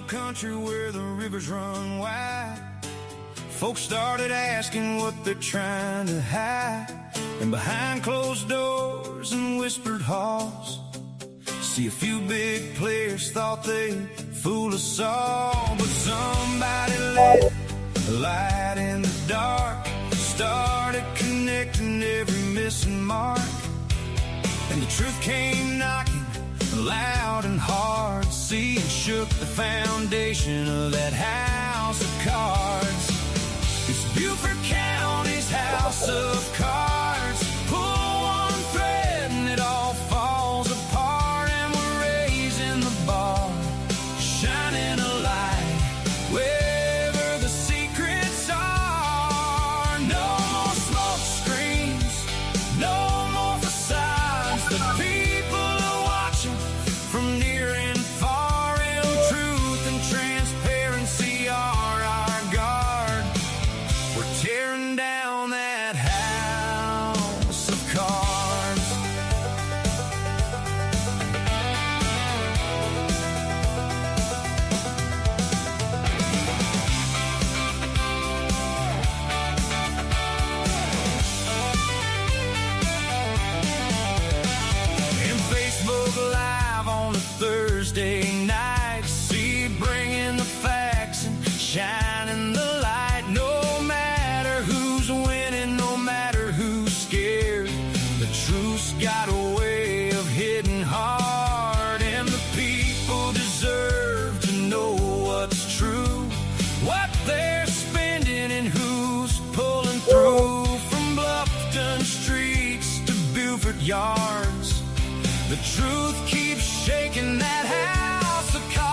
country where the rivers run wide. Folks started asking what they're trying to hide. And behind closed doors and whispered halls, see a few big players thought they'd fool us all. But somebody lit a light in the dark, started connecting every missing mark. And the truth came knocking loud and hard. See, it shook the foundation of that house of cards. It's Beaufort County's house of cards. Pull one thread and it all falls apart. And we're raising the bar, shining a light wherever the secrets are. No more smoke screens, no more facades. The people are watching from near and far. And truth and transparency are our guard. We're tearing down that house of cards. And Facebook Live on a Thursday night, see, bringing the facts and shining the light. No matter who's winning, no matter who's scared, the truth's got a way of hitting hard. And the people deserve to know what's true, what they're spending and who's pulling through. From Bluffton streets to Beaufort yards, the truth keeps shaking that house of cards.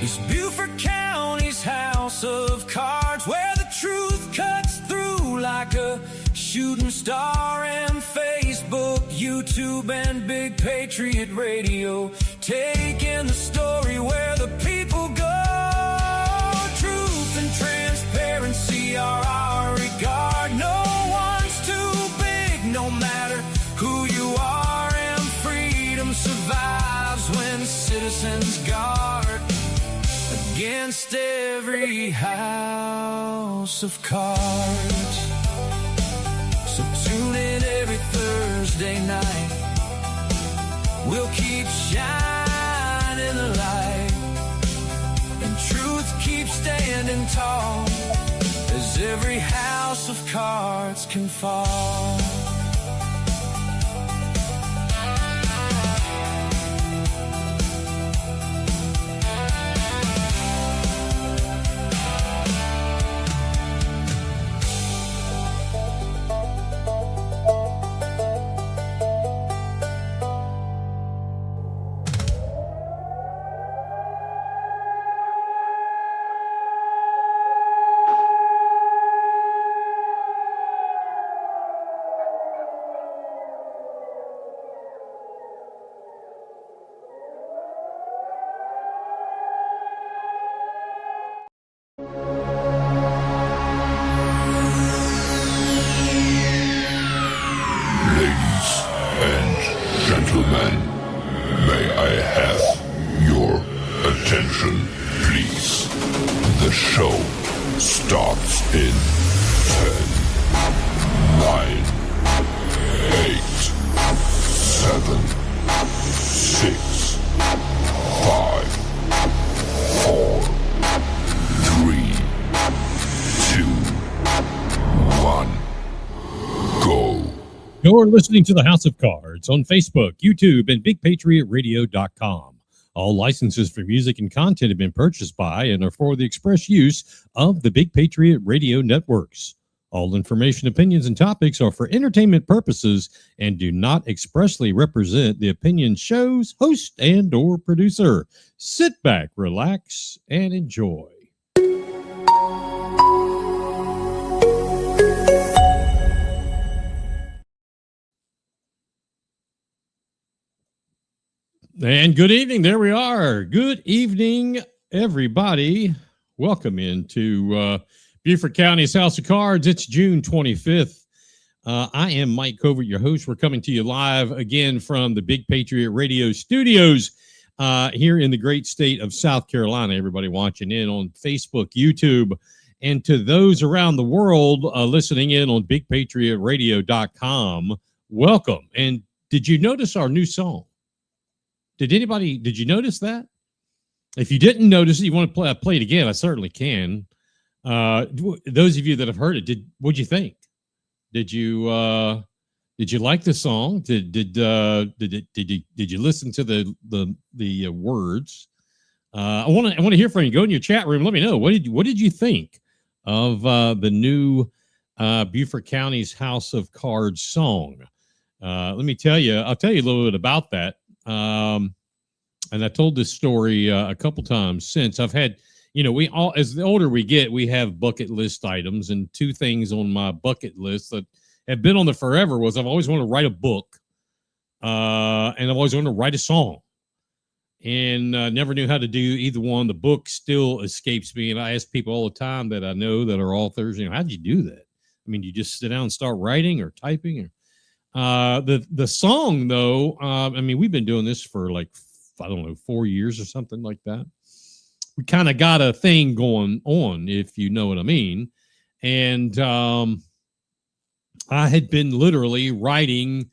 It's Beaufort County's house of cards, where the truth cuts through like a shooting star. And Facebook, YouTube, and Big Patriot Radio, taking the story where the people go. Truth and transparency are our regard. No one's too big, no matter who you are. And freedom survives when citizens guard against every house of cards. So tune in every Thursday night. We'll keep shining the light, and truth keeps standing tall as every house of cards can fall. Gentlemen, may I have your attention, please? The show starts in 10, 9, 8, 7, 6, 5, 4, 3, 2, 1, go. You're listening to the House of Cards on Facebook, YouTube, and BigPatriotRadio.com. All licenses for music and content have been purchased by and are for the express use of the Big Patriot Radio Networks. All information, opinions, and topics are for entertainment purposes and do not expressly represent the opinion show's host and or producer. Sit back, relax, and enjoy. And good evening. There we are. Good evening, everybody. Welcome into Beaufort County's House of Cards. It's June 25th. I am Mike Covert, your host. We're coming to you live again from the Big Patriot Radio studios here in the great state of South Carolina. Everybody watching in on Facebook, YouTube, and to those around the world listening in on bigpatriotradio.com, welcome. And did you notice our new song? Did you notice that? If you didn't notice it, you want to play it again, I certainly can. Those of you that have heard it, what'd you think? Did you like the song? Did you listen to the words? I want to hear from you. Go in your chat room. Let me know. What did you think of the new Beaufort County's House of Cards song? Let me tell you. I'll tell you a little bit about that. And I told this story a couple times since. I've had, we all, as the older we get, we have bucket list items, and two things on my bucket list that have been on there forever was I've always wanted to write a book, and I've always wanted to write a song, and never knew how to do either one. The book still escapes me, and I ask people all the time that I know that are authors, how'd you do that? I mean, you just sit down and start writing or typing or the song, though, I mean, we've been doing this for like, I don't know, 4 years or something like that. We kind of got a thing going on, if you know what I mean. And I had been literally writing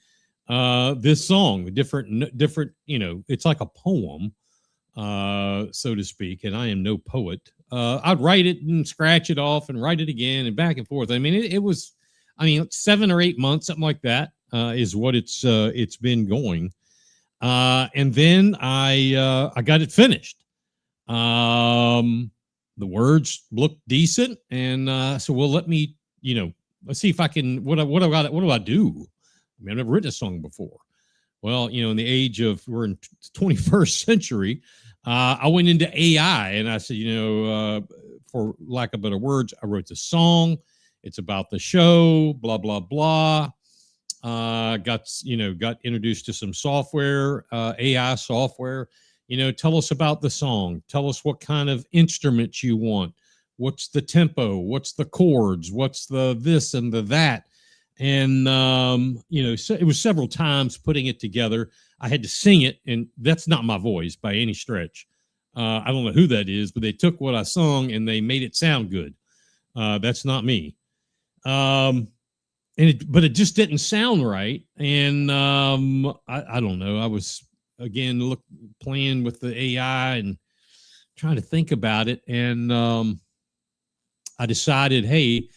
this song, different, it's like a poem, so to speak. And I am no poet. I'd write it and scratch it off and write it again and back and forth. I mean, it was 7 or 8 months, something like that. Is what it's been going, and then I got it finished. The words look decent, and so let me let's see if I can. What do I do? I mean, I've never written a song before. Well, in the age of we're in the 21st century, I went into AI and I said, for lack of better words, I wrote the song. It's about the show, blah blah blah. Got introduced to some software, AI software. Tell us about the song. Tell us what kind of instruments you want. What's the tempo? What's the chords? What's the this and the that? And so it was several times putting it together. I had to sing it, and that's not my voice by any stretch. I don't know who that is, but they took what I sung and they made it sound good. That's not me. But it just didn't sound right, and I don't know. I was again playing with the AI and trying to think about it, and I decided, hey,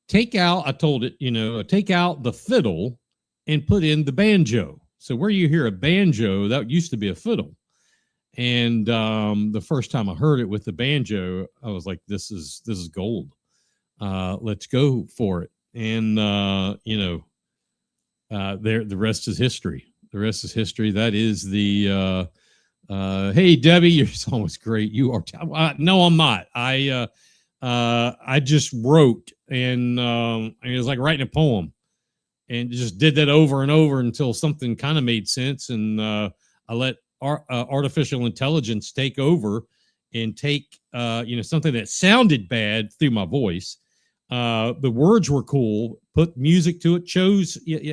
take out the fiddle and put in the banjo. So where you hear a banjo, that used to be a fiddle, and the first time I heard it with the banjo, I was like, this is gold. Let's go for it. And the rest is history. The rest is history. That is the hey Debbie, your song was great. You are no, I'm not. I just wrote, and it was like writing a poem, and just did that over and over until something kind of made sense, and I let artificial intelligence take over and take something that sounded bad through my voice. The words were cool, put music to it,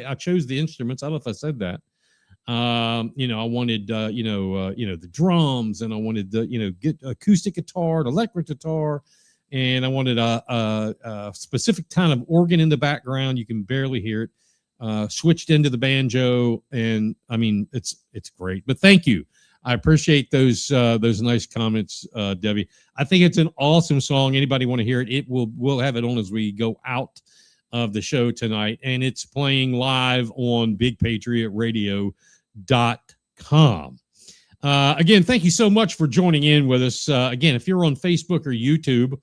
I chose the instruments. I don't know if I said that. I wanted, the drums, and I wanted get acoustic guitar, and electric guitar, and I wanted a specific kind of organ in the background. You can barely hear it. Switched into the banjo, and I mean, it's great. But thank you. I appreciate those nice comments, Debbie. I think it's an awesome song. Anybody want to hear it? We'll have it on as we go out of the show tonight, and it's playing live on bigpatriotradio.com. Again, thank you so much for joining in with us. Again, if you're on Facebook or YouTube,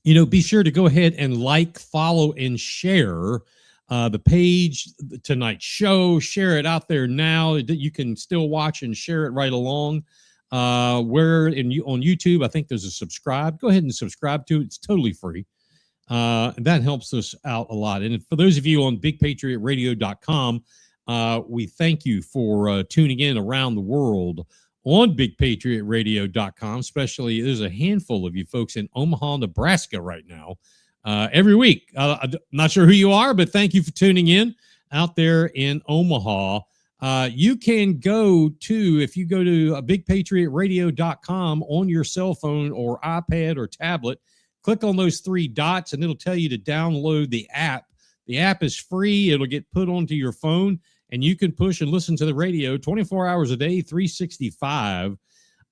be sure to go ahead and like, follow, and share the page, tonight's show. Share it out there now that you can still watch and share it right along. On YouTube, I think there's a subscribe. Go ahead and subscribe to it. It's totally free. And that helps us out a lot. And for those of you on bigpatriotradio.com, we thank you for tuning in around the world on bigpatriotradio.com. Especially, there's a handful of you folks in Omaha, Nebraska right now. Every week. I'm not sure who you are, but thank you for tuning in out there in Omaha. You can go to, if you go to bigpatriotradio.com on your cell phone or iPad or tablet, click on those three dots and it'll tell you to download the app. The app is free. It'll get put onto your phone and you can push and listen to the radio 24 hours a day, 365.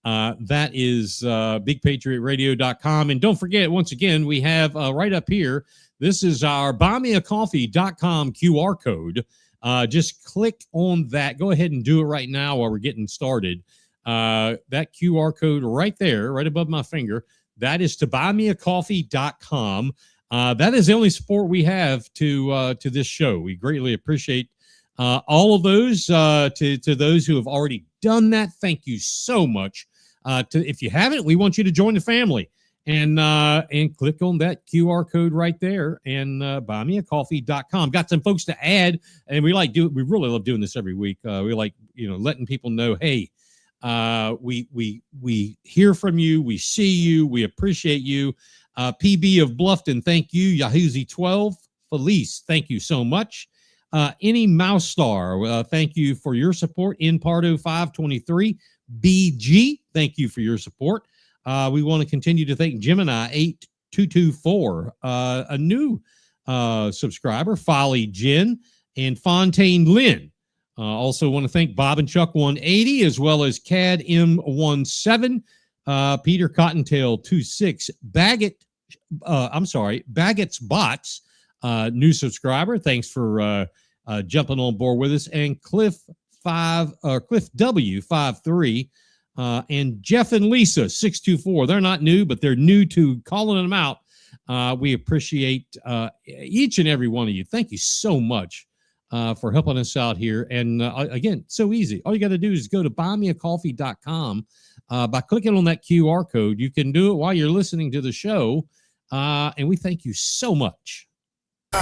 That is bigpatriotradio.com. And don't forget, once again, we have right up here, this is our buymeacoffee.com QR code. Just click on that. Go ahead and do it right now while we're getting started. That QR code right there, right above my finger, that is to buymeacoffee.com. That is the only support we have to this show. We greatly appreciate all of those. To those who have already done that, thank you so much. If you haven't, we want you to join the family and click on that QR code right there and buymeacoffee.com. Got some folks to add, and we really love doing this every week. We like letting people know, hey, we hear from you, we see you, we appreciate you. PB of Bluffton, thank you. Yahoozy 12, Felice, thank you so much. Any Mouse Star, thank you for your support. In Pardo 523, BG, thank you for your support. We want to continue to thank Gemini 8224, a new subscriber, Folly Jen, and Fontaine Lynn. Also want to thank Bob and Chuck 180, as well as Cad M17, Peter Cottontail 26, Baggett's Bots, new subscriber. Thanks for jumping on board with us, and Cliff W53, and Jeff and Lisa 624. They're not new, but they're new to calling them out. We appreciate each and every one of you. Thank you so much for helping us out here. And again, so easy. All you got to do is go to buymeacoffee.com. By clicking on that QR code, you can do it while you're listening to the show. And we thank you so much.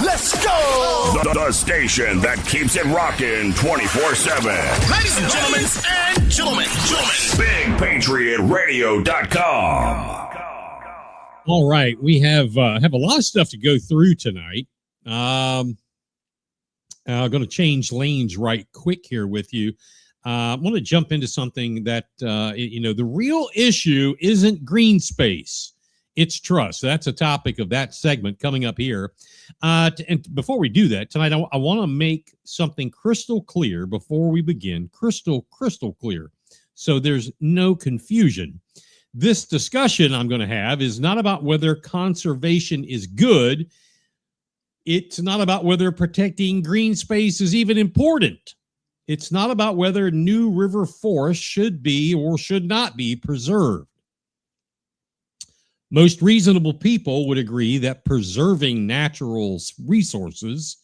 Let's go! The station that keeps it rocking 24/7. Ladies and gentlemen, BigPatriotRadio.com. All right, we have a lot of stuff to go through tonight. I'm going to change lanes right quick here with you. I want to jump into something that the real issue isn't green space. It's trust. That's a topic of that segment coming up here. And before we do that, tonight I want to make something crystal clear before we begin. Crystal clear. So there's no confusion. This discussion I'm going to have is not about whether conservation is good. It's not about whether protecting green space is even important. It's not about whether new river forests should be or should not be preserved. Most reasonable people would agree that preserving natural resources,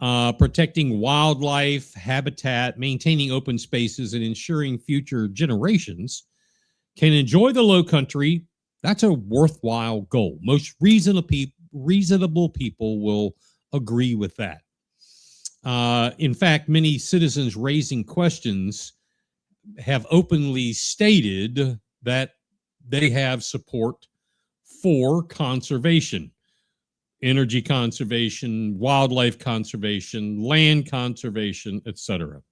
protecting wildlife, habitat, maintaining open spaces, and ensuring future generations can enjoy the low country. That's a worthwhile goal. Most reasonable people will agree with that. In fact, many citizens raising questions have openly stated that they have support for conservation, energy conservation, wildlife conservation, land conservation, etc.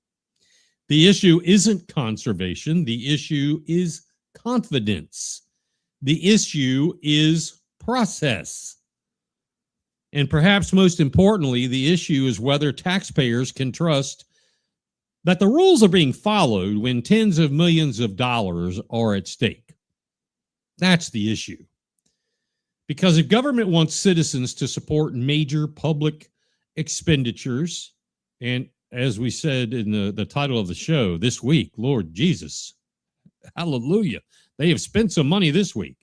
The issue isn't conservation. The issue is confidence. The issue is process. And perhaps most importantly, the issue is whether taxpayers can trust that the rules are being followed when tens of millions of dollars are at stake. That's the issue. Because if government wants citizens to support major public expenditures, and as we said in the title of the show this week, Lord Jesus, hallelujah, they have spent some money this week.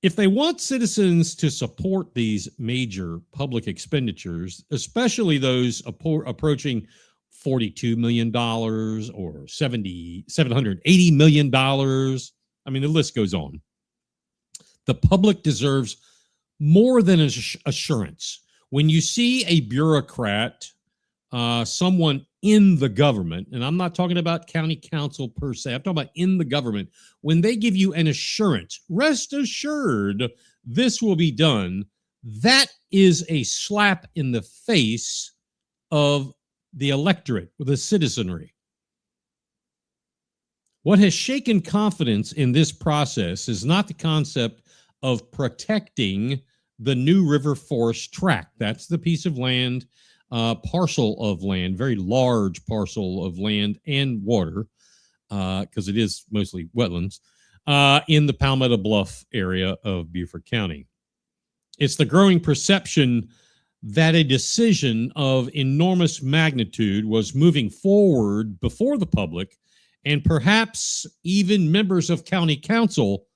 if they want citizens to support these major public expenditures, especially those approaching $42 million or $780 million, I mean, the list goes on. The public deserves more than assurance. When you see a bureaucrat, someone in the government, and I'm not talking about county council per se, I'm talking about in the government, when they give you an assurance, rest assured this will be done, that is a slap in the face of the electorate, the citizenry. What has shaken confidence in this process is not the concept of protecting the New River Forest Tract. That's the piece of land, parcel of land, very large parcel of land and water, because it is mostly wetlands, in the Palmetto Bluff area of Beaufort County. It's the growing perception that a decision of enormous magnitude was moving forward before the public and perhaps even members of county council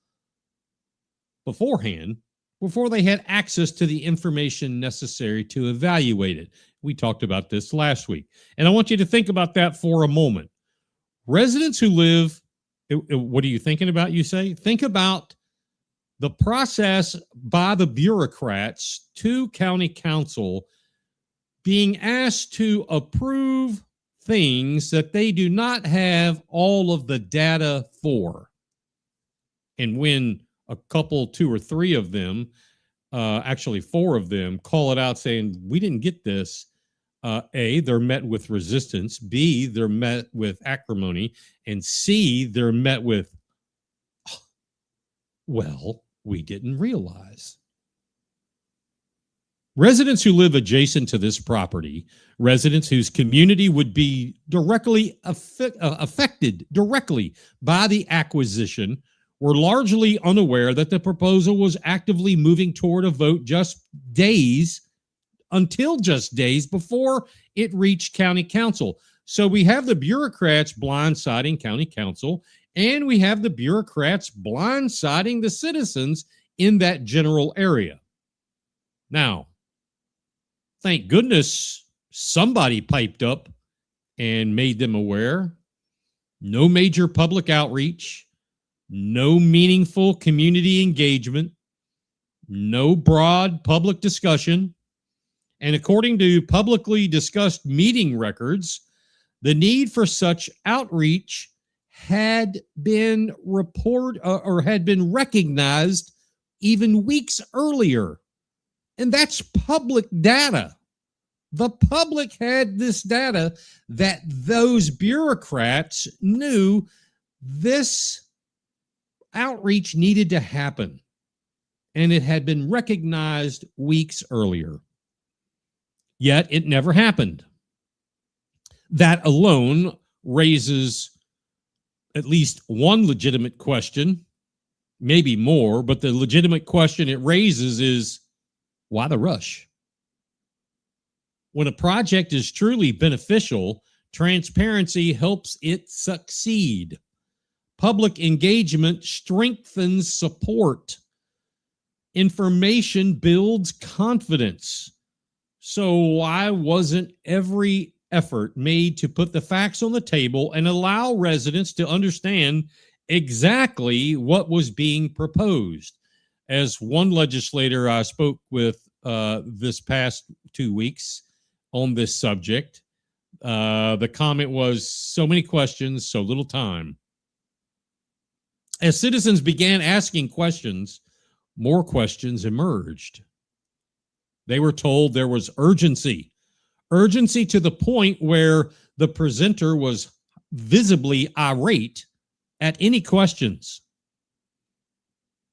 beforehand, before they had access to the information necessary to evaluate it. We talked about this last week. And I want you to think about that for a moment. Residents who live, what are you thinking about, you say? Think about the process by the bureaucrats to county council being asked to approve things that they do not have all of the data for. And when a couple, two or three of them, actually four of them, call it out saying, we didn't get this, A, they're met with resistance, B, they're met with acrimony, and C, they're met with, well, we didn't realize. Residents who live adjacent to this property, residents whose community would be directly affected directly by the acquisition, were largely unaware that the proposal was actively moving toward a vote just days before it reached county council. So we have the bureaucrats blindsiding county council, and we have the bureaucrats blindsiding the citizens in that general area. Now, thank goodness somebody piped up and made them aware. No major public outreach, no meaningful community engagement, no broad public discussion. And according to publicly discussed meeting records, the need for such outreach had been had been recognized even weeks earlier. And that's public data. The public had this data that those bureaucrats knew this outreach needed to happen. And it had been recognized weeks earlier. Yet it never happened. That alone raises at least one legitimate question, maybe more, but the legitimate question it raises is, why the rush? When a project is truly beneficial, transparency helps it succeed. Public engagement strengthens support. Information builds confidence. So why wasn't every effort made to put the facts on the table and allow residents to understand exactly what was being proposed? As one legislator I spoke with this past 2 weeks on this subject, the comment was, so many questions, so little time. As citizens began asking questions, more questions emerged. They were told there was urgency to the point where the presenter was visibly irate at any questions.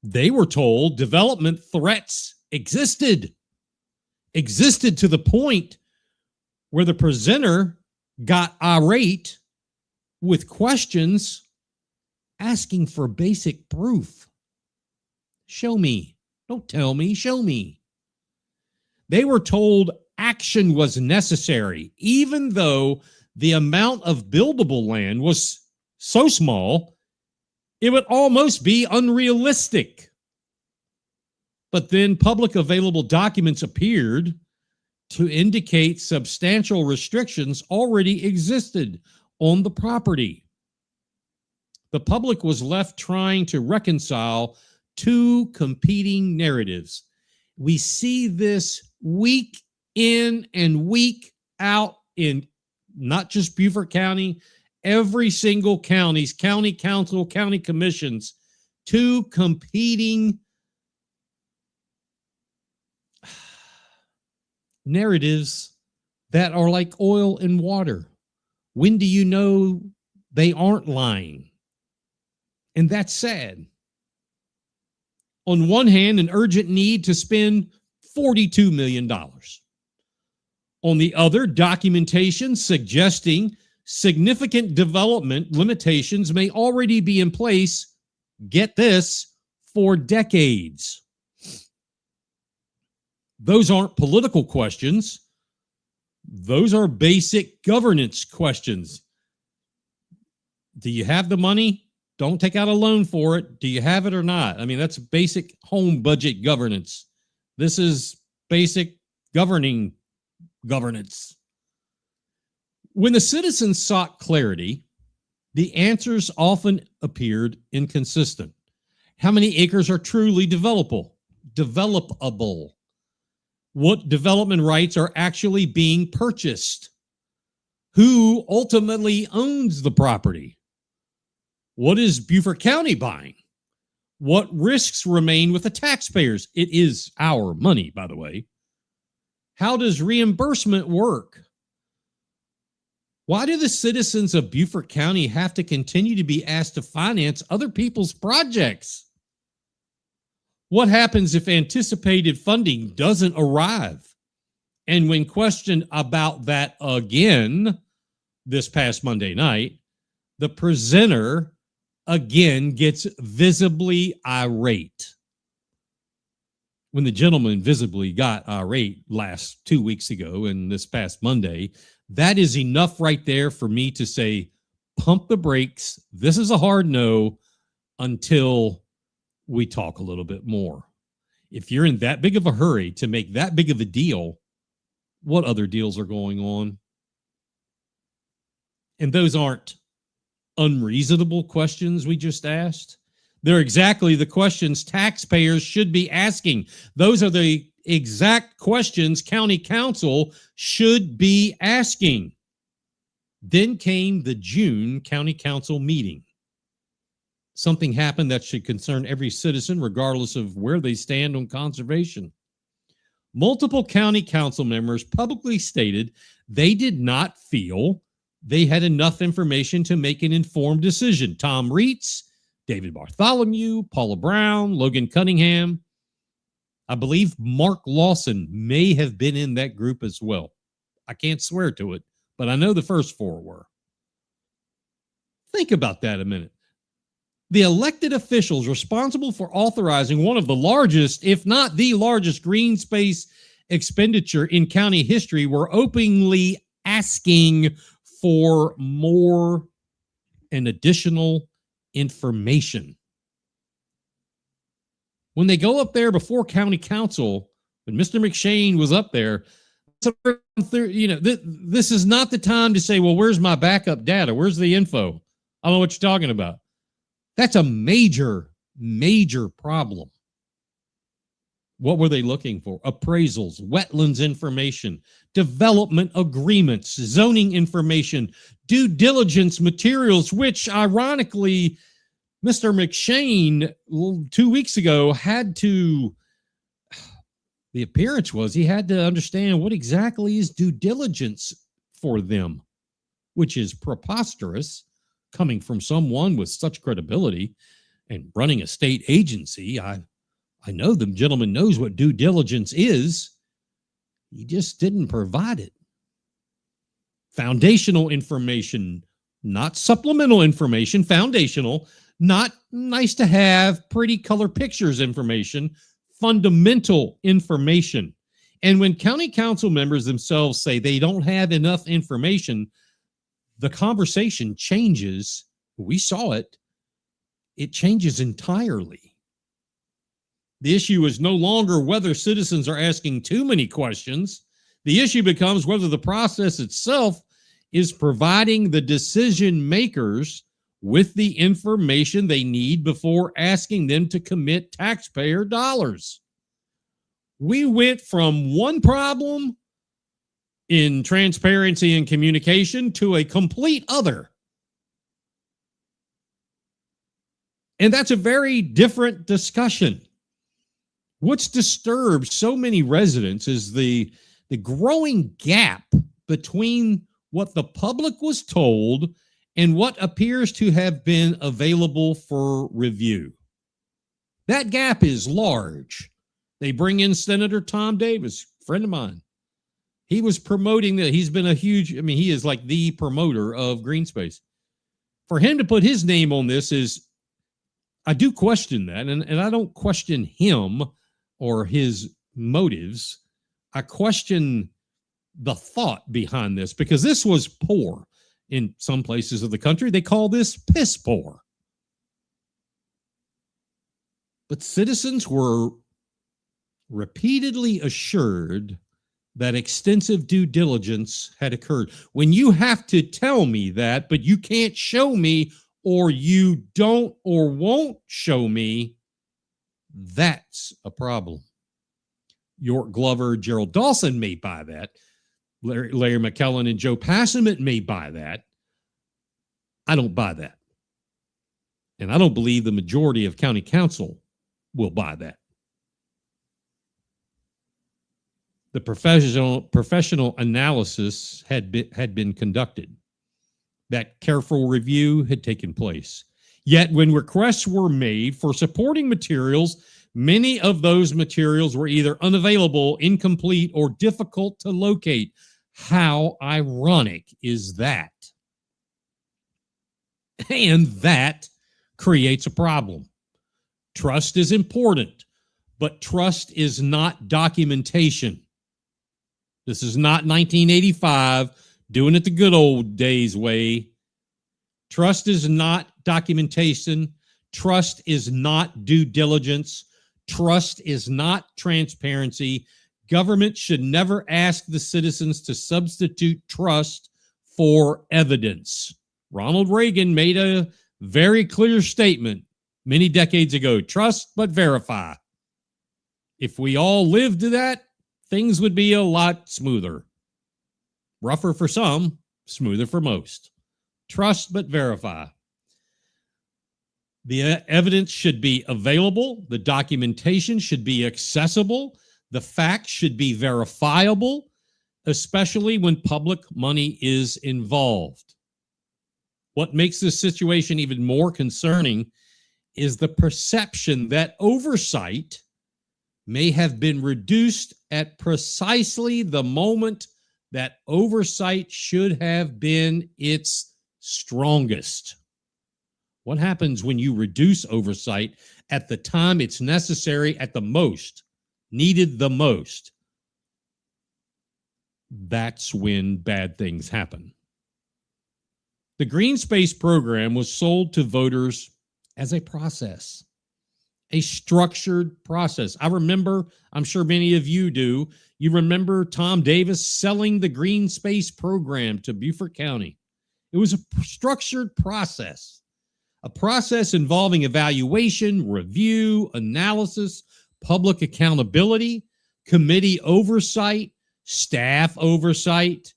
They were told development threats existed to the point where the presenter got irate with questions asking for basic proof. Show me. Don't tell me. Show me. They were told action was necessary, even though the amount of buildable land was so small, it would almost be unrealistic. But then public available documents appeared to indicate substantial restrictions already existed on the property. The public was left trying to reconcile two competing narratives. We see this week in and week out in not just Beaufort County, every single county's county council, county commissions, two competing narratives that are like oil and water. When do you know they aren't lying? And that's sad. On one hand, an urgent need to spend $42 million. On the other, documentation suggesting significant development limitations may already be in place, get this, for decades. Those aren't political questions. Those are basic governance questions. Do you have the money? Don't take out a loan for it. Do you have it or not? I mean, that's basic home budget governance. This is basic governance. When the citizens sought clarity, the answers often appeared inconsistent. How many acres are truly developable? What development rights are actually being purchased? Who ultimately owns the property? What is Beaufort County buying? What risks remain with the taxpayers? It is our money, by the way. How does reimbursement work? Why do the citizens of Beaufort County have to continue to be asked to finance other people's projects? What happens if anticipated funding doesn't arrive? And when questioned about that again this past Monday night, the presenter again gets visibly irate. When the gentleman visibly got irate last 2 weeks ago and this past Monday, that is enough right there for me to say, pump the brakes. This is a hard no until we talk a little bit more. If you're in that big of a hurry to make that big of a deal, what other deals are going on? And those aren't unreasonable questions we just asked. They're exactly the questions taxpayers should be asking. Those are the exact questions county council should be asking. Then came the June county council meeting. Something happened that should concern every citizen, regardless of where they stand on conservation. Multiple county council members publicly stated they did not feel they had enough information to make an informed decision. Tom Reitz, David Bartholomew, Paula Brown, Logan Cunningham. I believe Mark Lawson may have been in that group as well. I can't swear to it, but I know the first four were. Think about that a minute. The elected officials responsible for authorizing one of the largest, if not the largest, green space expenditure in county history were openly asking for more and additional information. When they go up there before county council, when Mr. McShane was up there, this is not the time to say, well, where's my backup data? Where's the info? I don't know what you're talking about. That's a major, major problem. What were they looking for? Appraisals, wetlands information, development agreements, zoning information, due diligence materials, which ironically, Mr. McShane 2 weeks ago the appearance was he had to understand what exactly is due diligence for them, which is preposterous coming from someone with such credibility and running a state agency. I know the gentleman knows what due diligence is. He just didn't provide it. Foundational information, not supplemental information, foundational, not nice to have, pretty color pictures information, fundamental information. And when county council members themselves say they don't have enough information, the conversation changes. We saw it. It changes entirely. The issue is no longer whether citizens are asking too many questions. The issue becomes whether the process itself is providing the decision makers with the information they need before asking them to commit taxpayer dollars. We went from one problem in transparency and communication to a complete other. And that's a very different discussion. What's disturbed so many residents is the growing gap between what the public was told and what appears to have been available for review. That gap is large. They bring in Senator Tom Davis, friend of mine. He was promoting that. He's been he is like the promoter of green space. For him to put his name on this is, I do question that, and I don't question him or his motives. I question the thought behind this, because this was poor. In some places of the country, they call this piss poor. But citizens were repeatedly assured that extensive due diligence had occurred. When you have to tell me that, but you can't show me, or you don't or won't show me, that's a problem. York Glover, Gerald Dawson may buy that. Larry McKellen and Joe Passament may buy that. I don't buy that. And I don't believe the majority of county council will buy that. The professional analysis had been conducted. That careful review had taken place. Yet when requests were made for supporting materials, many of those materials were either unavailable, incomplete, or difficult to locate. How ironic is that? And that creates a problem. Trust is important, but trust is not documentation. This is not 1985, doing it the good old days way. Trust is not documentation. Trust is not due diligence. Trust is not transparency. Government should never ask the citizens to substitute trust for evidence. Ronald Reagan made a very clear statement many decades ago: trust but verify. If we all lived to that, things would be a lot smoother. Rougher for some, smoother for most. Trust but verify. The evidence should be available. The documentation should be accessible. The facts should be verifiable, especially when public money is involved. What makes this situation even more concerning is the perception that oversight may have been reduced at precisely the moment that oversight should have been its strongest. What happens when you reduce oversight at the time it's necessary at the most, needed the most? That's when bad things happen. The Green Space program was sold to voters as a process, a structured process. I remember, I'm sure many of you do, you remember Tom Davis selling the Green Space program to Beaufort County. It was a structured process, a process involving evaluation, review, analysis, public accountability, committee oversight, staff oversight,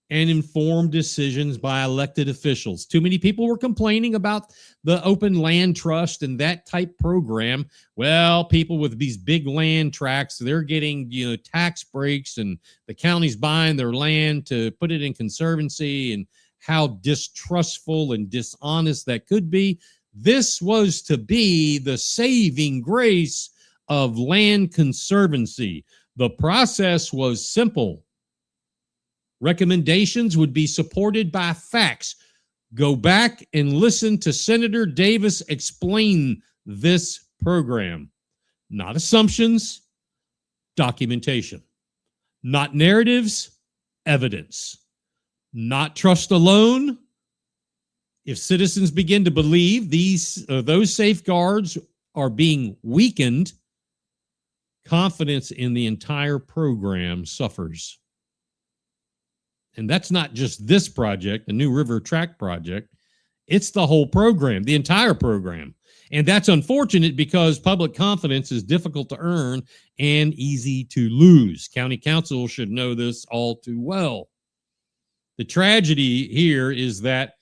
and informed decisions by elected officials. Too many people were complaining about the open land trust and that type program. Well, people with these big land tracts, they're getting, tax breaks, and the county's buying their land to put it in conservancy, and how distrustful and dishonest that could be. This was to be the saving grace of land conservancy. The process was simple. Recommendations would be supported by facts. Go back and listen to Senator Davis explain this program. Not assumptions, documentation. Not narratives, evidence. Not trust alone. If citizens begin to believe those safeguards are being weakened, confidence in the entire program suffers. And that's not just this project, the New River Track project. It's the whole program, the entire program. And that's unfortunate because public confidence is difficult to earn and easy to lose. County council should know this all too well. The tragedy here is that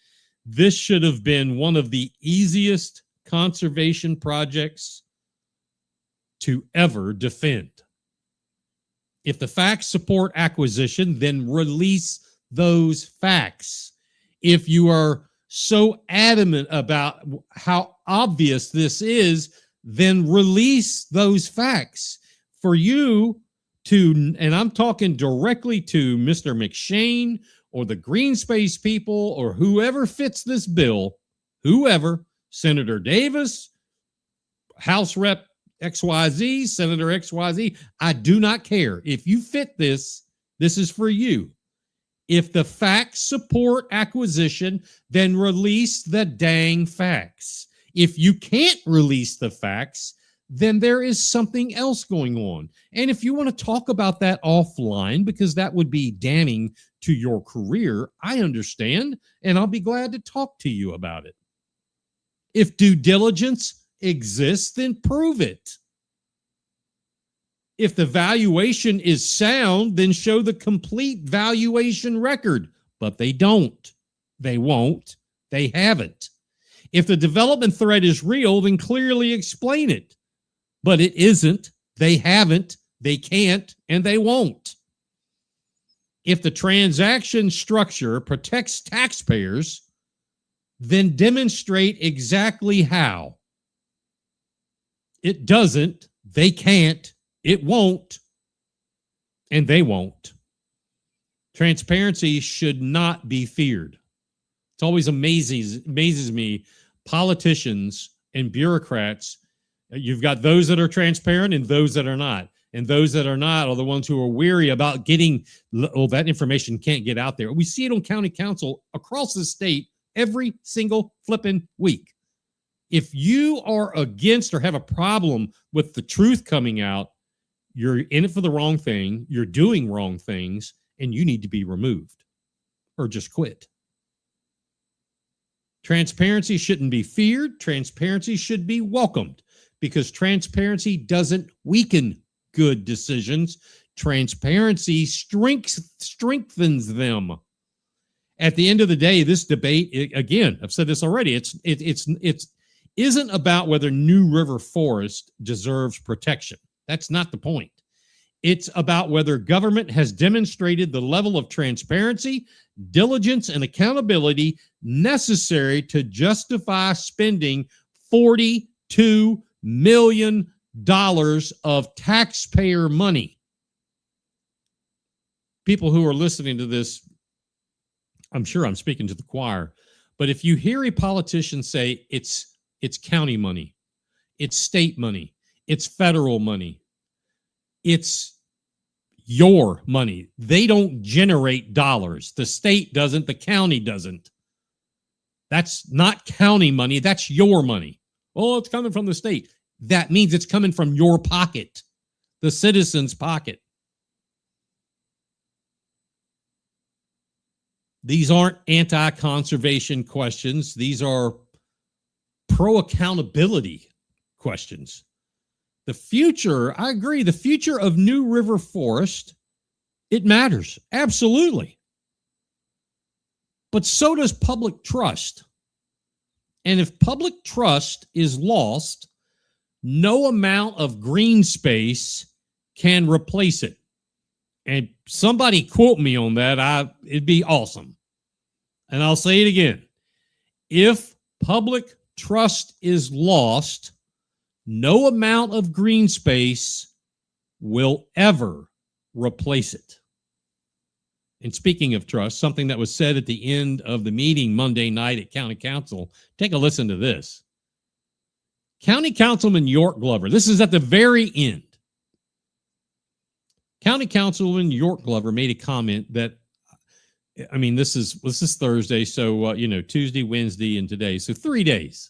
this should have been one of the easiest conservation projects to ever defend. If the facts support acquisition, then release those facts. If you are so adamant about how obvious this is, then release those facts. For you to, and I'm talking directly to Mr. McShane or the green space people or whoever fits this bill, whoever, Senator Davis, House Rep XYZ, Senator XYZ, I do not care. If you fit this, this is for you. If the facts support acquisition, then release the dang facts. If you can't release the facts, then there is something else going on. And if you want to talk about that offline, because that would be damning to your career, I understand, and I'll be glad to talk to you about it. If due diligence exists, then prove it. If the valuation is sound, then show the complete valuation record. But they don't. They won't. They haven't. If the development threat is real, then clearly explain it. But it isn't. They haven't. They can't. And they won't. If the transaction structure protects taxpayers, then demonstrate exactly how. It doesn't. They can't. It won't, and they won't. Transparency should not be feared. It always amazes me, politicians and bureaucrats, you've got those that are transparent and those that are not. And those that are not are the ones who are weary about getting, oh, that information can't get out there. We see it on county council across the state every single flipping week. If you are against or have a problem with the truth coming out, you're in it for the wrong thing, you're doing wrong things, and you need to be removed or just quit. Transparency shouldn't be feared. Transparency should be welcomed because transparency doesn't weaken good decisions. Transparency strengthens them. At the end of the day, this debate, again, I've said this already, it isn't about whether New River Forest deserves protection. That's not the point. It's about whether government has demonstrated the level of transparency, diligence, and accountability necessary to justify spending $42 million of taxpayer money. People who are listening to this, I'm sure I'm speaking to the choir, but if you hear a politician say it's county money, it's state money, it's federal money, it's your money. They don't generate dollars. The state doesn't. The county doesn't. That's not county money. That's your money. Oh, it's coming from the state. That means it's coming from your pocket, the citizen's pocket. These aren't anti-conservation questions. These are pro-accountability questions. The future, I agree, the future of New River Forest, it matters. Absolutely. But so does public trust. And if public trust is lost, no amount of green space can replace it. And somebody quote me on that. It'd be awesome. And I'll say it again. If public trust is lost, no amount of green space will ever replace it. And speaking of trust, something that was said at the end of the meeting Monday night at County Council, take a listen to this. County Councilman York Glover, this is at the very end. County Councilman York Glover made a comment that, I mean, this is Thursday, so, Tuesday, Wednesday, and today, so 3 days.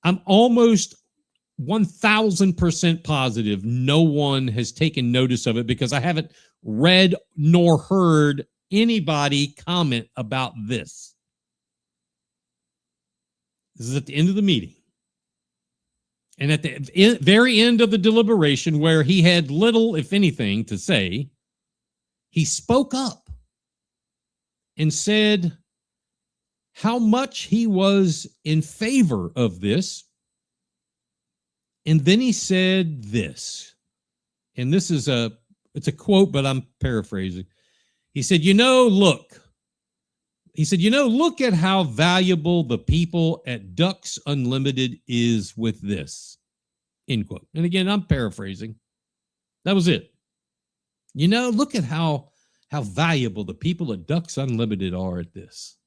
I'm almost 1000% positive no one has taken notice of it, because I haven't read nor heard anybody comment about this. This is at the end of the meeting. And at the very end of the deliberation, where he had little, if anything, to say, he spoke up and said how much he was in favor of this. And then he said this, and this is it's a quote, but I'm paraphrasing. He said, look at how valuable the people at Ducks Unlimited is with this, end quote. And again, I'm paraphrasing. That was it. Look at how valuable the people at Ducks Unlimited are at this.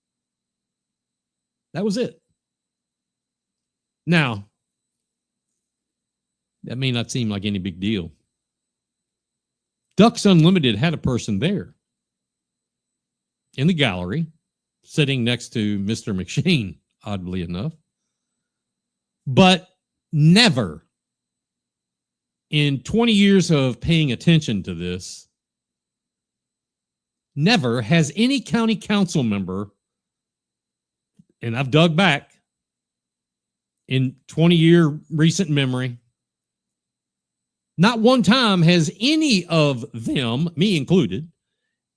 That was it. Now, that may not seem like any big deal. Ducks Unlimited had a person there in the gallery sitting next to Mr. McShane, oddly enough. But never in 20 years of paying attention to this, never has any county council member, and I've dug back in 20-year recent memory, not one time has any of them, me included,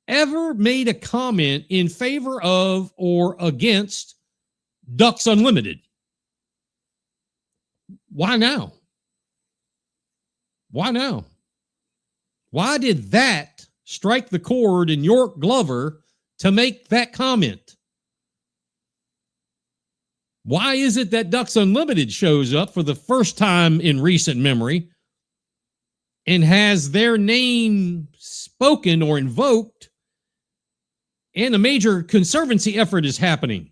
ever made a comment in favor of or against Ducks Unlimited. Why now? Why now? Why did that strike the chord in York Glover to make that comment? Why is it that Ducks Unlimited shows up for the first time in recent memory and has their name spoken or invoked, and a major conservancy effort is happening?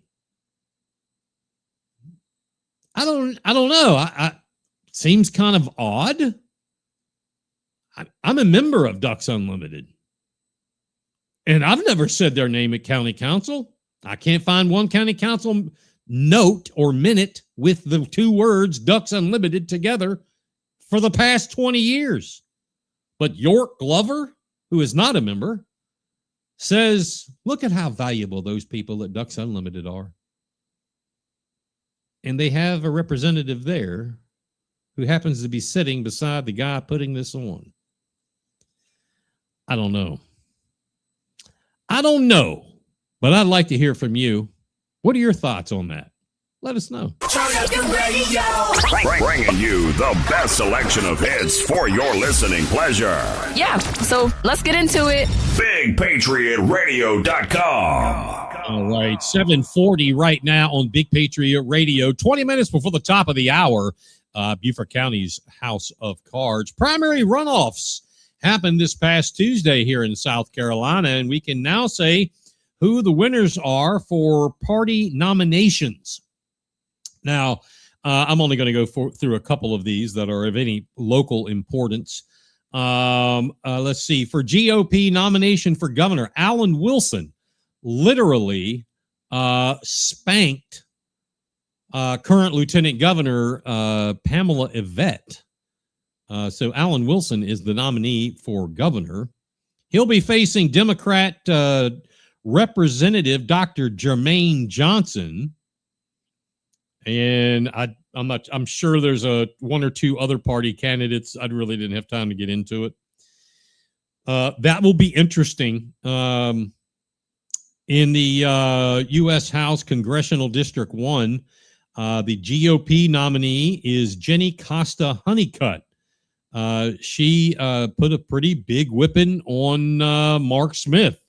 I don't know. Seems kind of odd. I'm a member of Ducks Unlimited, and I've never said their name at county council. I can't find one county council note or minute with the two words Ducks Unlimited together for the past 20 years. But York Glover, who is not a member, says, look at how valuable those people at Ducks Unlimited are. And they have a representative there who happens to be sitting beside the guy putting this on. I don't know. But I'd like to hear from you. What are your thoughts on that? Let us know. Bringing you the best selection of hits for your listening pleasure. Yeah, so let's get into it. BigPatriotRadio.com. All right, 7:40 right now on Big Patriot Radio. 20 minutes before the top of the hour, Beaufort County's House of Cards. Primary runoffs happened this past Tuesday here in South Carolina, and we can now say who the winners are for party nominations. Now, I'm only going to go through a couple of these that are of any local importance. Let's see. For GOP nomination for governor, Alan Wilson literally spanked current Lieutenant Governor Pamela Yvette. So Alan Wilson is the nominee for governor. He'll be facing Democrat Representative Dr. Jermaine Johnson. And I'm sure there's one or two other party candidates. I really didn't have time to get into it. That will be interesting. In the U.S. House Congressional District 1, the GOP nominee is Jenny Costa Honeycutt. She put a pretty big whipping on Mark Smith.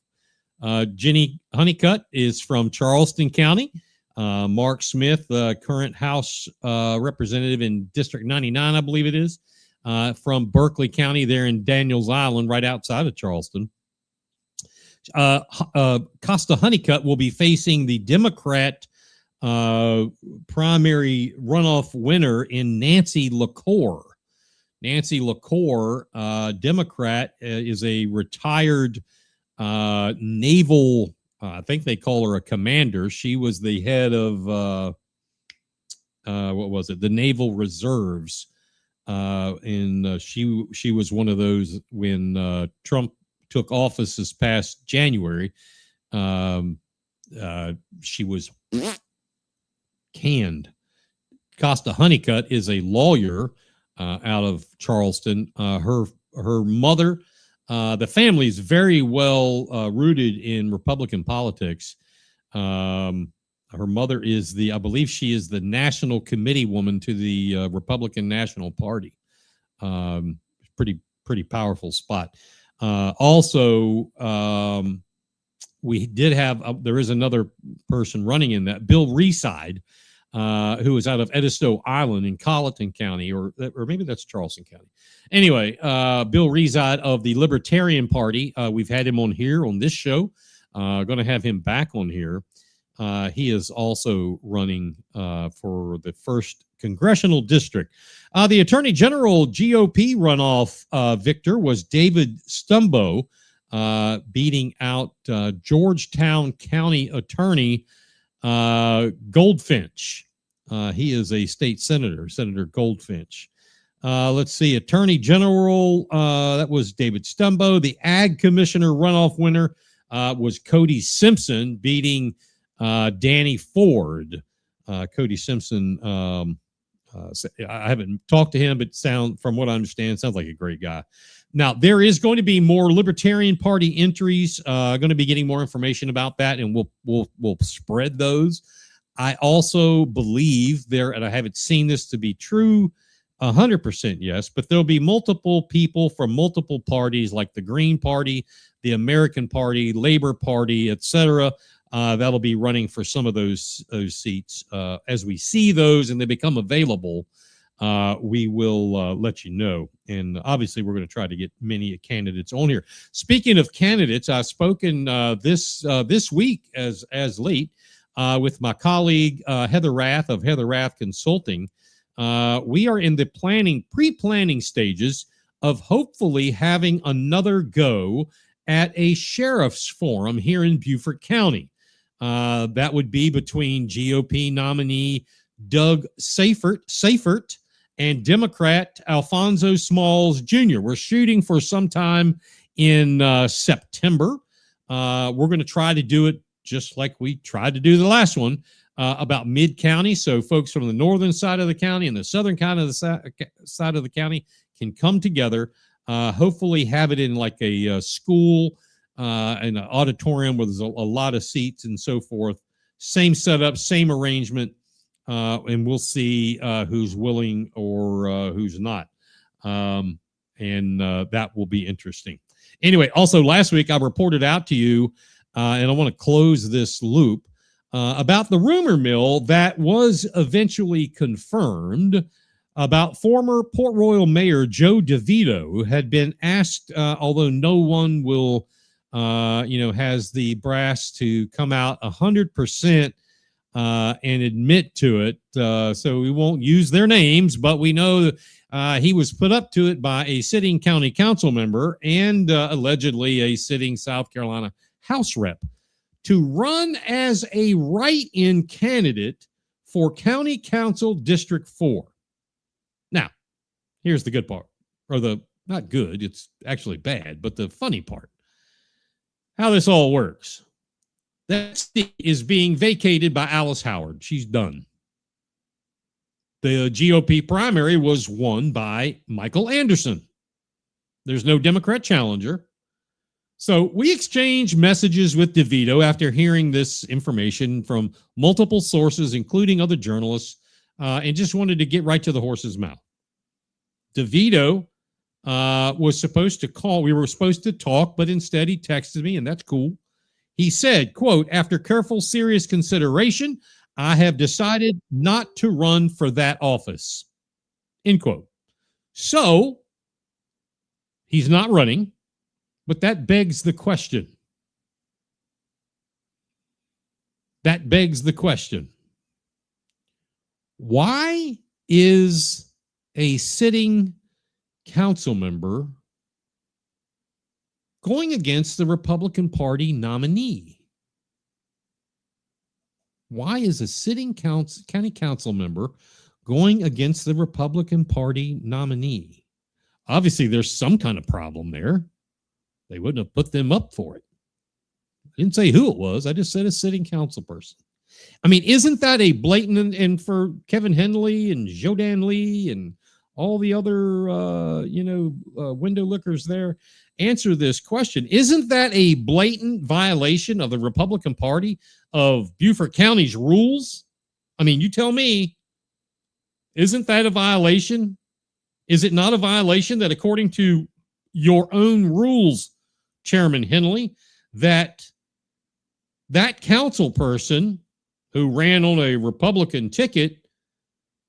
Jenny Honeycutt is from Charleston County. Mark Smith, current House representative in District 99, I believe it is, from Berkeley County there in Daniels Island, right outside of Charleston. Costa Honeycutt will be facing the Democrat primary runoff winner in Nancy LaCour. Nancy LaCour, Democrat, is a retired naval, I think they call her a commander. She was the head of, the Naval Reserves and she was one of those when Trump took office this past January. She was canned. Costa Honeycutt is a lawyer out of Charleston. Her mother, the family is very well rooted in Republican politics. Her mother is I believe she is the national committee woman to the Republican National Party. Pretty powerful spot. Also, we did have, there is another person running in that, Bill Reside, who is out of Edisto Island in Colleton County, or maybe that's Charleston County. Anyway, Bill Reside of the Libertarian Party. We've had him on here on this show. Going to have him back on here. He is also running for the 1st Congressional District. The Attorney General GOP runoff victor was David Stumbo, beating out Georgetown County Attorney Goldfinch. He is a state senator, Senator Goldfinch. Let's see, Attorney General, that was David Stumbo. The Ag Commissioner runoff winner was Cody Simpson, beating Danny Ford. Cody Simpson, I haven't talked to him, but from what I understand, sounds like a great guy. Now, there is going to be more Libertarian Party entries. Going to be getting more information about that, and we'll spread those. I also believe and I haven't seen this to be true 100% yes, but there'll be multiple people from multiple parties, like the Green Party, the American Party, Labor Party, etc. That'll be running for some of those seats. As we see those and they become available, we will let you know. And obviously, we're going to try to get many candidates on here. Speaking of candidates, I've spoken this week as late with my colleague Heather Rath of Heather Rath Consulting. We are in the pre-planning stages of hopefully having another go at a sheriff's forum here in Beaufort County. That would be between GOP nominee Doug Seifert and Democrat Alfonso Smalls Jr. We're shooting for sometime in September. We're going to try to do it just like we tried to do the last one, about mid-county, so folks from the northern side of the county and the southern kind of the side of the county can come together, hopefully have it in like a school, in an auditorium where there's a lot of seats and so forth. Same setup, same arrangement, and we'll see who's willing or who's not. And that will be interesting. Anyway, also last week I reported out to you, and I want to close this loop, about the rumor mill that was eventually confirmed about former Port Royal Mayor Joe DeVito, who had been asked, although no one will, has the brass to come out 100% and admit to it. So we won't use their names, but we know he was put up to it by a sitting county council member and allegedly a sitting South Carolina House rep to run as a write-in candidate for County Council District 4. Now, here's the good part, or the not good, it's actually bad, but the funny part. How this all works. That seat is being vacated by Alice Howard. She's done. The GOP primary was won by Michael Anderson. There's no Democrat challenger. So we exchanged messages with DeVito after hearing this information from multiple sources, including other journalists, and just wanted to get right to the horse's mouth. DeVito was supposed to call. We were supposed to talk, but instead he texted me, and that's cool. He said, quote, "After careful, serious consideration, I have decided not to run for that office." End quote. So he's not running. But that begs the question. Why is a sitting council member going against the Republican Party nominee? Why is a sitting county council member going against the Republican Party nominee. Obviously, there's some kind of problem there. They wouldn't have put them up for it. I didn't say who it was. I just said a sitting council person. I mean, isn't that a blatant, and for Kevin Henley and Jodan Lee and all the other, window lookers there, answer this question. Isn't that a blatant violation of the Republican Party of Beaufort County's rules? I mean, you tell me, isn't that a violation? Is it not a violation that, according to your own rules, Chairman Henley, that council person who ran on a Republican ticket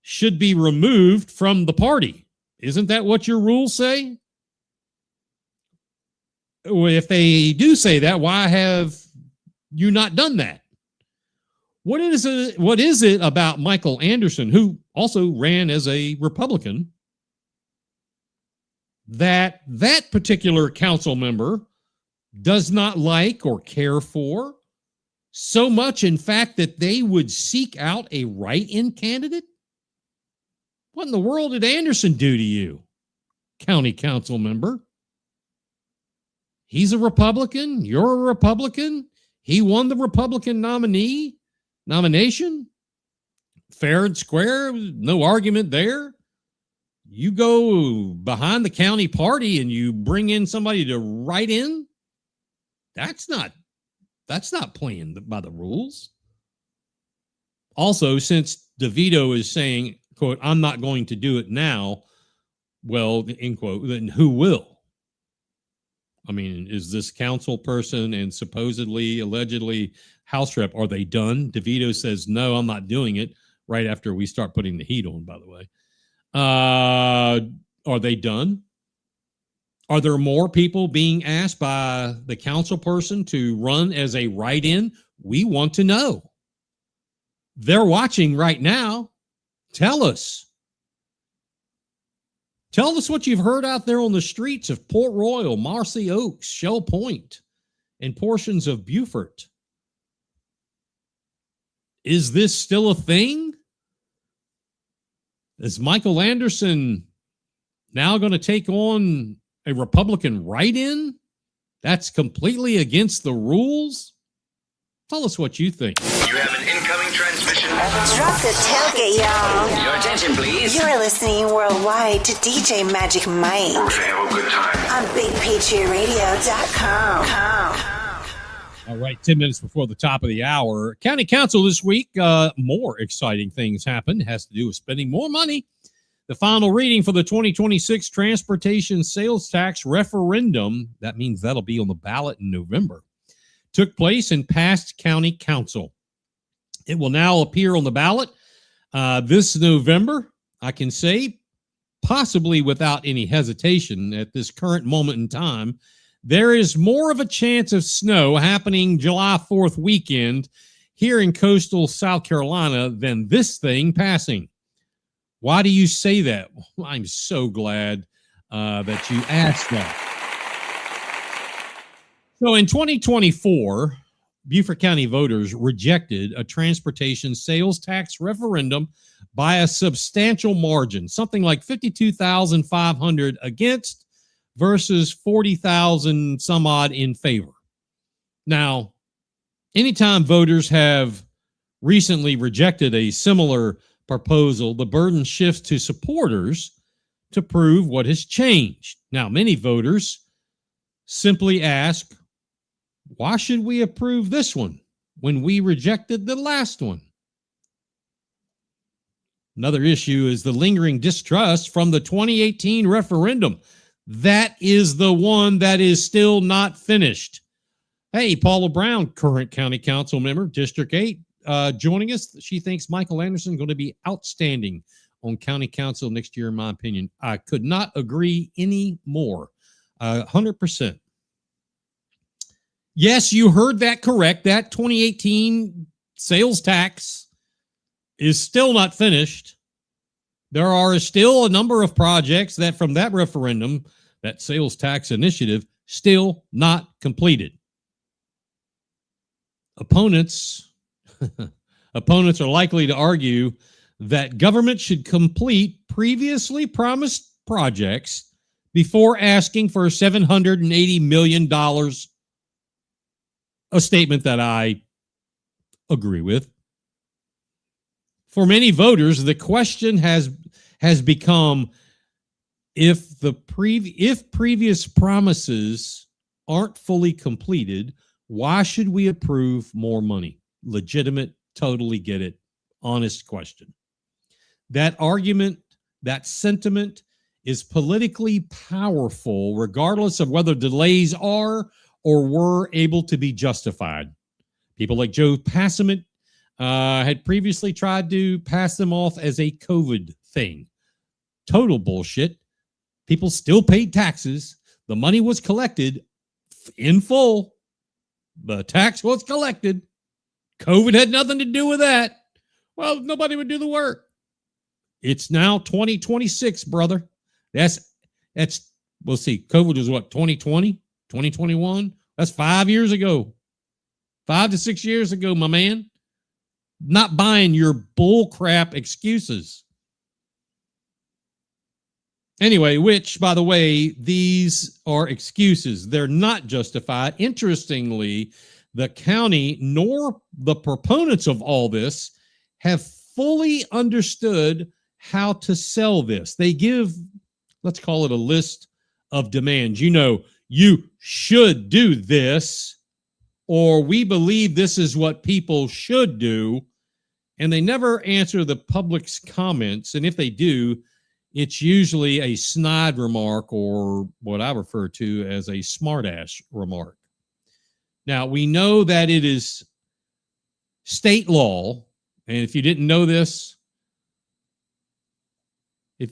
should be removed from the party? Isn't that what your rules say? If they do say that, why have you not done that? What is it about Michael Anderson, who also ran as a Republican, that particular council member does not like or care for so much, in fact, that they would seek out a write-in candidate? What in the world did Anderson do to you, county council member? He's a Republican. You're a Republican. He won the Republican nomination. Fair and square. No argument there. You go behind the county party and you bring in somebody to write in. That's not playing by the rules. Also, since DeVito is saying, quote, I'm not going to do it now, well, end quote, then who will? I mean, is this council person and supposedly, allegedly, House rep, are they done? DeVito says, no, I'm not doing it, right after we start putting the heat on, by the way. Are they done? Are there more people being asked by the council person to run as a write-in? We want to know. They're watching right now. Tell us. Tell us what you've heard out there on the streets of Port Royal, Marcy Oaks, Shell Point, and portions of Beaufort. Is this still a thing? Is Michael Anderson now going to take on a Republican write-in? That's completely against the rules? Tell us what you think. You have an incoming transmission. Drop the tailgate, y'all. Your attention, please. You're listening worldwide to DJ Magic Mike We're gonna have a good time. on BigPatriotRadio.com. All right, 10 minutes before the top of the hour. County Council this week, more exciting things happened. It has to do with spending more money. The final reading for the 2026 transportation sales tax referendum, that means that'll be on the ballot in November, took place and passed County Council. It will now appear on the ballot this November. I can say, possibly without any hesitation at this current moment in time, there is more of a chance of snow happening July 4th weekend here in coastal South Carolina than this thing passing. Why do you say that? Well, I'm so glad that you asked that. So in 2024, Beaufort County voters rejected a transportation sales tax referendum by a substantial margin, something like 52,500 against versus 40,000 some odd in favor. Now, anytime voters have recently rejected a similar proposal, the burden shifts to supporters to prove what has changed. Now, many voters simply ask, why should we approve this one when we rejected the last one? Another issue is the lingering distrust from the 2018 referendum. That is the one that is still not finished. Hey, Paula Brown, current county council member, District 8, joining us. She thinks Michael Anderson is going to be outstanding on county council next year, in my opinion. I could not agree any more. 100%. Yes, you heard that correct. That 2018 sales tax is still not finished. There are still a number of projects that from that referendum, that sales tax initiative, still not completed. Opponents are likely to argue that government should complete previously promised projects before asking for $780 million, a statement that I agree with. For many voters, the question has become, if previous promises aren't fully completed, why should we approve more money? Legitimate, totally get it, honest question. That argument, that sentiment is politically powerful, regardless of whether delays are or were able to be justified. People like Joe Passament had previously tried to pass them off as a COVID thing. Total bullshit. People still paid taxes. The money was collected in full. The tax was collected. COVID had nothing to do with that. Well, nobody would do the work. It's now 2026, brother. That's we'll see. COVID was what, 2020, 2021? That's 5 years ago. 5 to 6 years ago, my man. Not buying your bull crap excuses. Anyway, which, by the way, these are excuses. They're not justified. Interestingly, the county nor the proponents of all this have fully understood how to sell this. They give, let's call it a list of demands. You know, you should do this, or we believe this is what people should do. And they never answer the public's comments. And if they do, it's usually a snide remark, or what I refer to as a smartass remark. Now, we know that it is state law, and if you didn't know this, hey,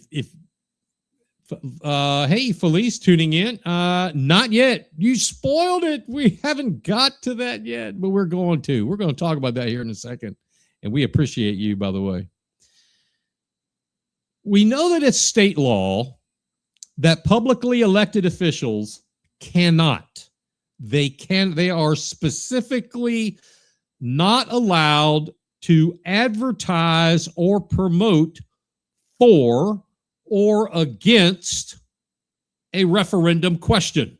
Felice, tuning in, not yet. You spoiled it. We haven't got to that yet, but we're going to. We're going to talk about that here in a second, and we appreciate you, by the way. We know that it's state law that publicly elected officials cannot. They are specifically not allowed to advertise or promote for or against a referendum question.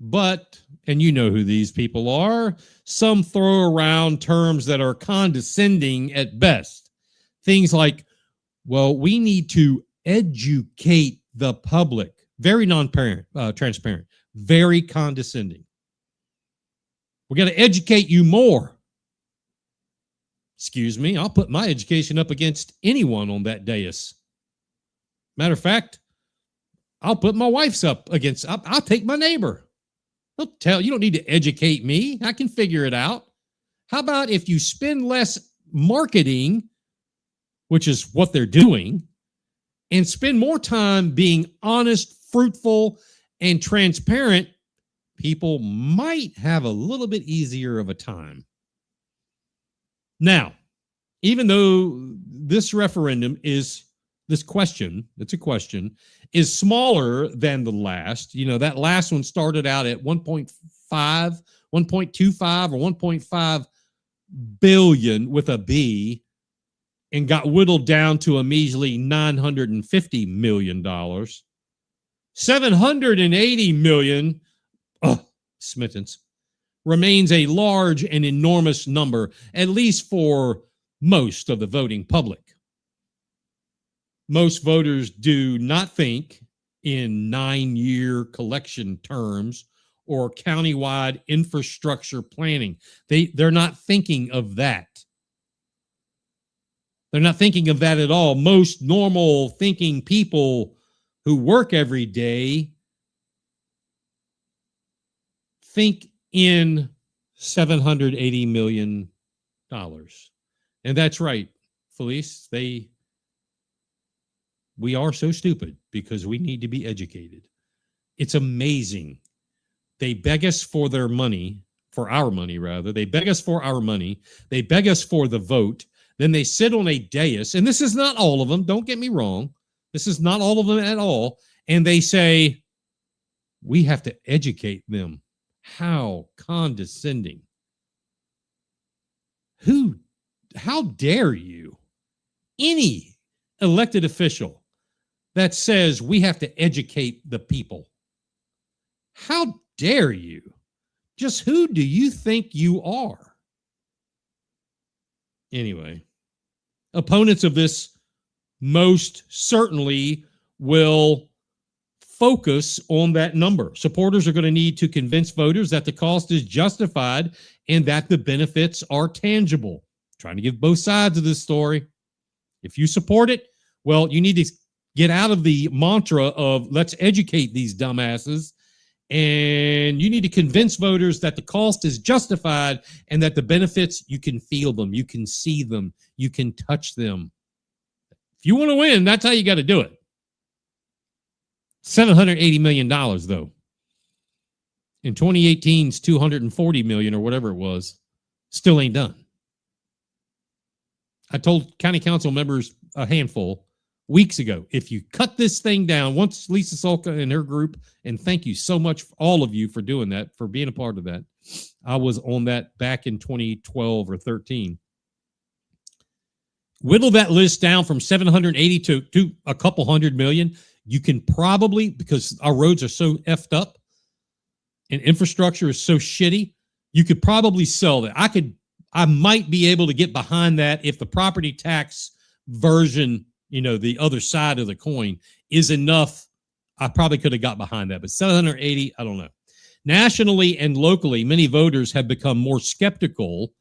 But, and you know who these people are, some throw around terms that are condescending at best. Things like, well, we need to educate the public. Very transparent, very condescending. We got to educate you more. Excuse me, I'll put my education up against anyone on that dais. Matter of fact, I'll put my wife's up against, I'll take my neighbor. You don't need to educate me. I can figure it out. How about if you spend less marketing, which is what they're doing, and spend more time being honest, fruitful, and transparent, people might have a little bit easier of a time. Now, even though this referendum is this question, it's a question, is smaller than the last, you know, that last one started out at 1.5, 1.25 or 1.5 billion with a B, and got whittled down to a measly $950 million. $780 million, smittens, remains a large and enormous number, at least for most of the voting public. Most voters do not think in 9-year collection terms or countywide infrastructure planning. They're not thinking of that. They're not thinking of that at all. Most normal thinking people who work every day think in $780 million. And that's right, Felice. We are so stupid because we need to be educated. It's amazing. They beg us for their money, for our money, rather. They beg us for our money. They beg us for the vote. Then they sit on a dais, and this is not all of them. Don't get me wrong. This is not all of them at all. And they say, we have to educate them. How condescending. Who how dare you, any elected official that says we have to educate the people? How dare you? Just who do you think you are? Anyway, opponents of this most certainly will focus on that number. Supporters are going to need to convince voters that the cost is justified and that the benefits are tangible. Trying to give both sides of this story. If you support it, well, you need to get out of the mantra of let's educate these dumbasses, and you need to convince voters that the cost is justified and that the benefits, you can feel them, you can see them, you can touch them. If you want to win, that's how you got to do it. $780 million, though. In 2018's $240 million or whatever it was, still ain't done. I told county council members, a handful, weeks ago, if you cut this thing down, once Lisa Solka and her group, and thank you so much, all of you, for doing that, for being a part of that. I was on that back in 2012 or 13. Whittle that list down from 780 to a couple hundred million. You can probably, because our roads are so effed up and infrastructure is so shitty, you could probably sell that. I might be able to get behind that if the property tax version, the other side of the coin is enough. I probably could have got behind that, but 780, I don't know. Nationally and locally, many voters have become more skeptical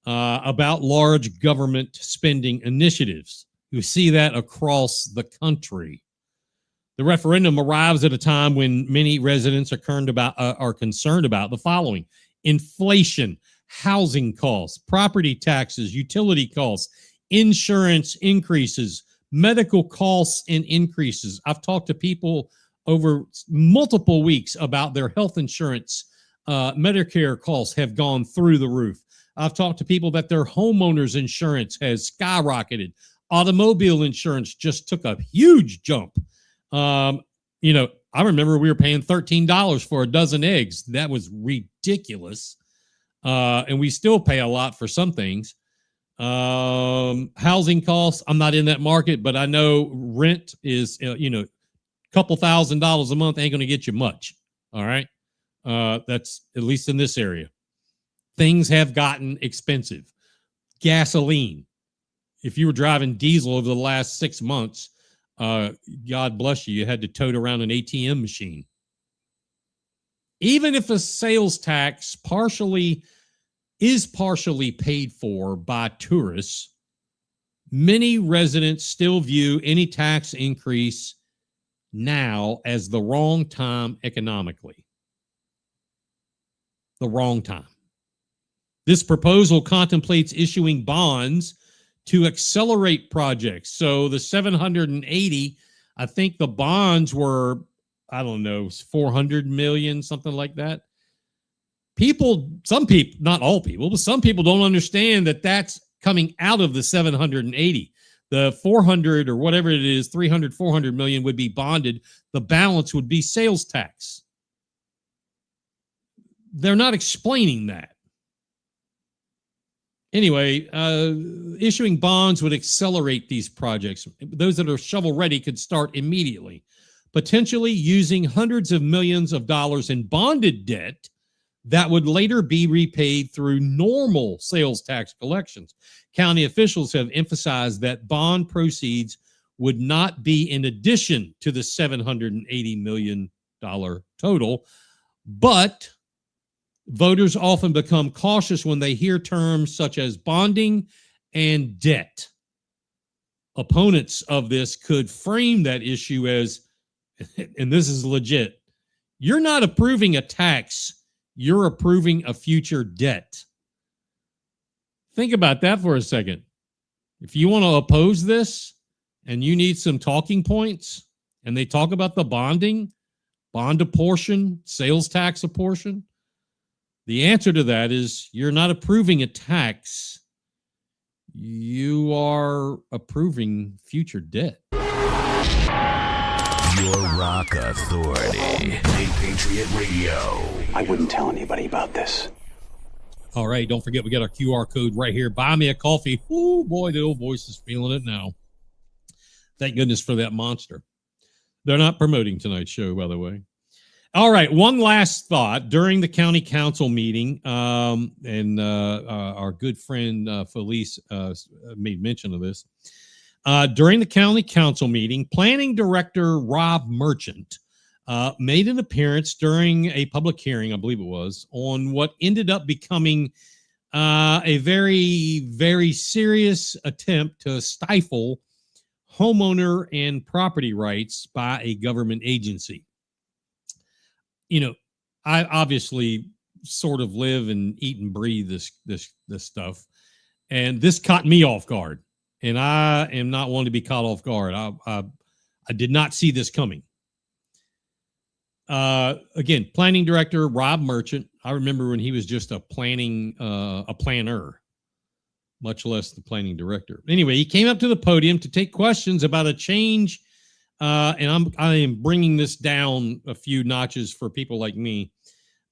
about large government spending initiatives. You see that across the country. The referendum arrives at a time when many residents are concerned about the following: inflation, housing costs, property taxes, utility costs, insurance increases, medical costs and increases. I've talked to people over multiple weeks about their health insurance. Medicare costs have gone through the roof. I've talked to people that their homeowners insurance has skyrocketed. Automobile insurance just took a huge jump. I remember we were paying $13 for a dozen eggs. That was ridiculous. And we still pay a lot for some things. Housing costs, I'm not in that market, but I know rent is, a couple $1,000s a month ain't going to get you much. All right. That's at least in this area. Things have gotten expensive. Gasoline. If you were driving diesel over the last 6 months, God bless you, you had to tote around an ATM machine. Even if a sales tax is partially paid for by tourists, many residents still view any tax increase now as the wrong time economically. The wrong time. This proposal contemplates issuing bonds to accelerate projects. So the 780, I think the bonds were, I don't know, 400 million, something like that. Some people, not all people, but some people don't understand that that's coming out of the 780. The 400 or whatever it is, 300, 400 million would be bonded. The balance would be sales tax. They're not explaining that. Anyway, issuing bonds would accelerate these projects. Those that are shovel ready could start immediately, potentially using hundreds of millions of dollars in bonded debt that would later be repaid through normal sales tax collections. County officials have emphasized that bond proceeds would not be in addition to the $780 million total, but voters often become cautious when they hear terms such as bonding and debt. Opponents of this could frame that issue as, and this is legit, you're not approving a tax, you're approving a future debt. Think about that for a second. If you want to oppose this and you need some talking points, and they talk about the bond apportion, sales tax apportion, the answer to that is you're not approving a tax. You are approving future debt. Your rock authority. Patriot Radio. I wouldn't tell anybody about this. All right, don't forget we got our QR code right here. Buy me a coffee. Oh boy, the old voice is feeling it now. Thank goodness for that monster. They're not promoting tonight's show, by the way. All right, one last thought. During the county council meeting, and our good friend Felice made mention of this. During the county council meeting, planning director Rob Merchant made an appearance during a public hearing, I believe it was, on what ended up becoming a very, very serious attempt to stifle homeowner and property rights by a government agency. You know, I obviously sort of live and eat and breathe this stuff, and this caught me off guard. And I am not one to be caught off guard. I did not see this coming. Again, planning director Rob Merchant. I remember when he was just a planner, much less the planning director. Anyway, he came up to the podium to take questions about a change. And I am bringing this down a few notches for people like me,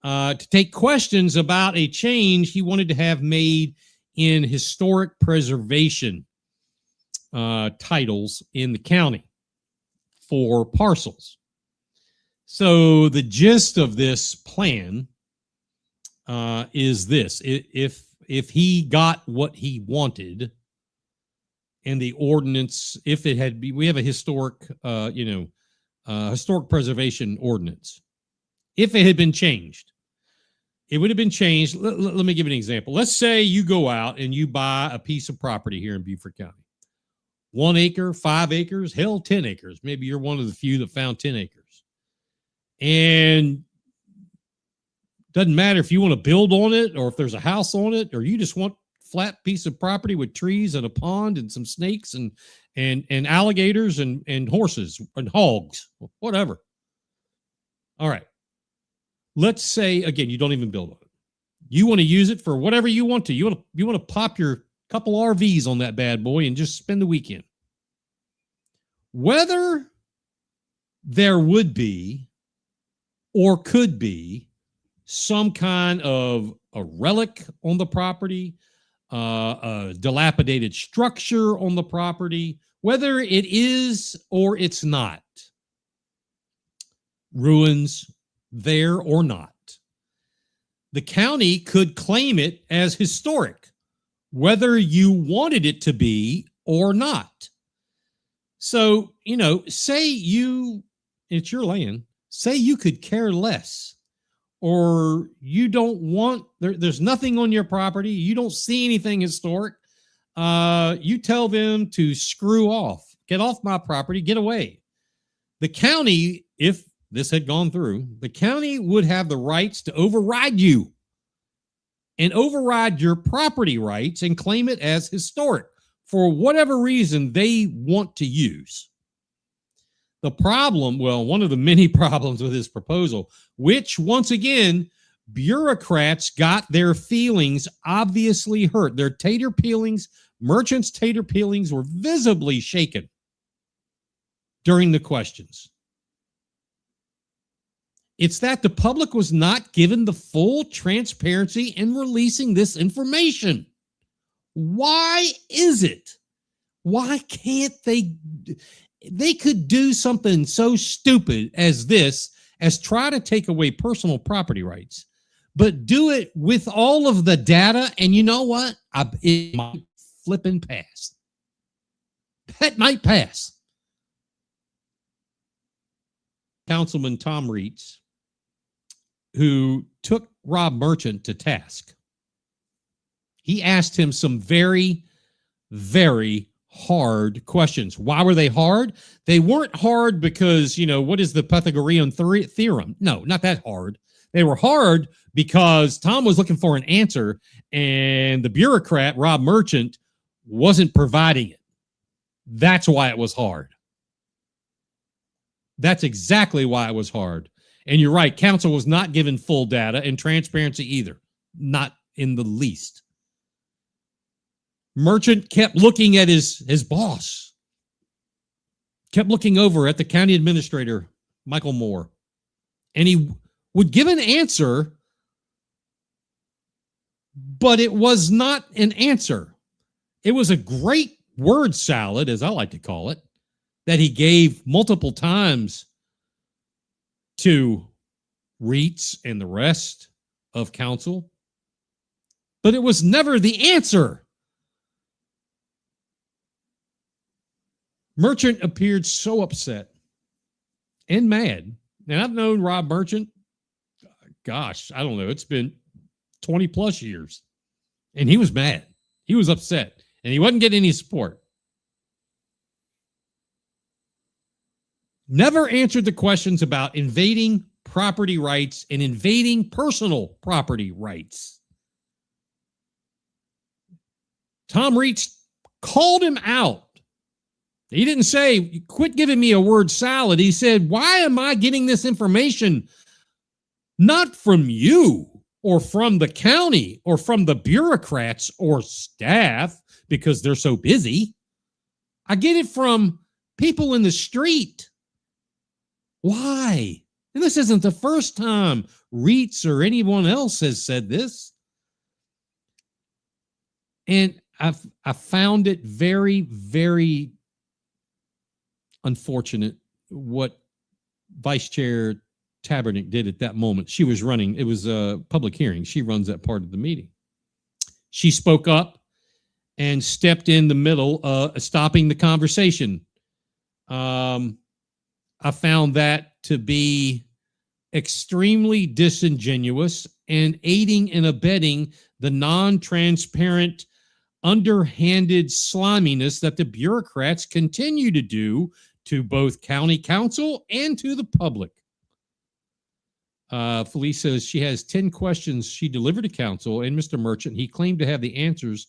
to take questions about a change he wanted to have made in historic preservation titles in the county for parcels. So the gist of this plan is this: if he got what he wanted, and the ordinance, if it had we have a historic, historic preservation ordinance. If it had been changed, it would have been changed. Let me give you an example. Let's say you go out and you buy a piece of property here in Beaufort County. 1 acre, 5 acres, hell, 10 acres. Maybe you're one of the few that found 10 acres. And doesn't matter if you want to build on it or if there's a house on it, or you just want flat piece of property with trees and a pond and some snakes and alligators and horses and hogs, whatever. All right. Let's say, again, you don't even build on it. You want to use it for whatever you want to. You want to pop your couple RVs on that bad boy and just spend the weekend. Whether there would be or could be some kind of a relic on the property, a dilapidated structure on the property, whether it is or it's not, ruins there or not, the county could claim it as historic, whether you wanted it to be or not. So, say it's your land, say you could care less, or you don't want, there's nothing on your property, you don't see anything historic, you tell them to screw off, get off my property, get away. The county, if this had gone through, the county would have the rights to override you and override your property rights and claim it as historic for whatever reason they want to use. The problem, well, one of the many problems with this proposal, which once again, bureaucrats got their feelings obviously hurt. Their tater peelings, Merchant's tater peelings were visibly shaken during the questions. It's that the public was not given the full transparency in releasing this information. Why is it? Why can't they? They could do something so stupid as this, as try to take away personal property rights, but do it with all of the data. And you know what? It might flipping pass. That might pass. Councilman Tom Reitz, who took Rob Merchant to task, he asked him some very, very hard questions. Why were they hard? They weren't hard because, what is the Pythagorean theorem? No, not that hard. They were hard because Tom was looking for an answer and the bureaucrat, Rob Merchant, wasn't providing it. That's why it was hard. That's exactly why it was hard. And you're right, council was not given full data and transparency either. Not in the least. Merchant kept looking at his boss, kept looking over at the county administrator, Michael Moore, and he would give an answer but it was not an answer. It was a great word salad, as I like to call it, that he gave multiple times to REITs and the rest of council, but it was never the answer. Merchant appeared so upset and mad. And I've known Rob Merchant, gosh, I don't know, it's been 20 plus years. And he was mad. He was upset. And he wasn't getting any support. Never answered the questions about invading property rights and invading personal property rights. Tom Reitz called him out. He didn't say, quit giving me a word salad. He said, why am I getting this information not from you or from the county or from the bureaucrats or staff because they're so busy? I get it from people in the street. Why? And this isn't the first time REITs or anyone else has said this. And I found it very, very unfortunate what Vice Chair Tabernick did at that moment. She was running, it was a public hearing. She runs that part of the meeting. She spoke up and stepped in the middle, stopping the conversation. I found that to be extremely disingenuous and aiding and abetting the non-transparent, underhanded sliminess that the bureaucrats continue to do to both county council and to the public. Felice says she has 10 questions she delivered to council and Mr. Merchant. He claimed to have the answers,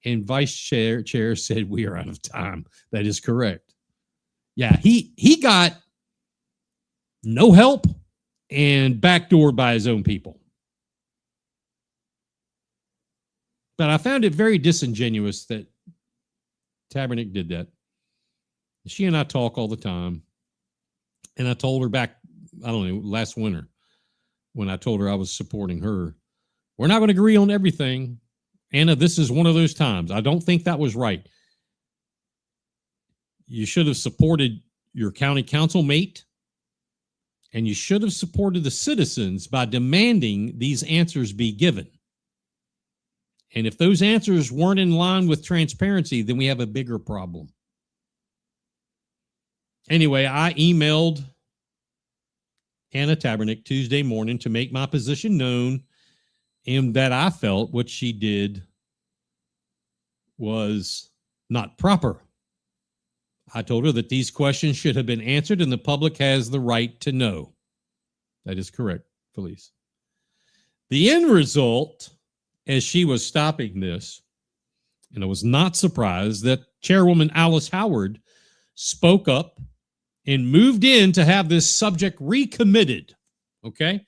and Vice Chair said we are out of time. That is correct. Yeah, he got no help and backdoored by his own people. But I found it very disingenuous that Tabernick did that. She and I talk all the time. And I told her back, I don't know, last winter, when I told her I was supporting her, we're not going to agree on everything. Anna, this is one of those times. I don't think that was right. You should have supported your county council mate, and you should have supported the citizens by demanding these answers be given. And if those answers weren't in line with transparency, then we have a bigger problem. Anyway, I emailed Anna Tabernick Tuesday morning to make my position known, and that I felt what she did was not proper. I told her that these questions should have been answered and the public has the right to know. That is correct, Felice. The end result, as she was stopping this, and I was not surprised that Chairwoman Alice Howard spoke up and moved in to have this subject recommitted. Okay?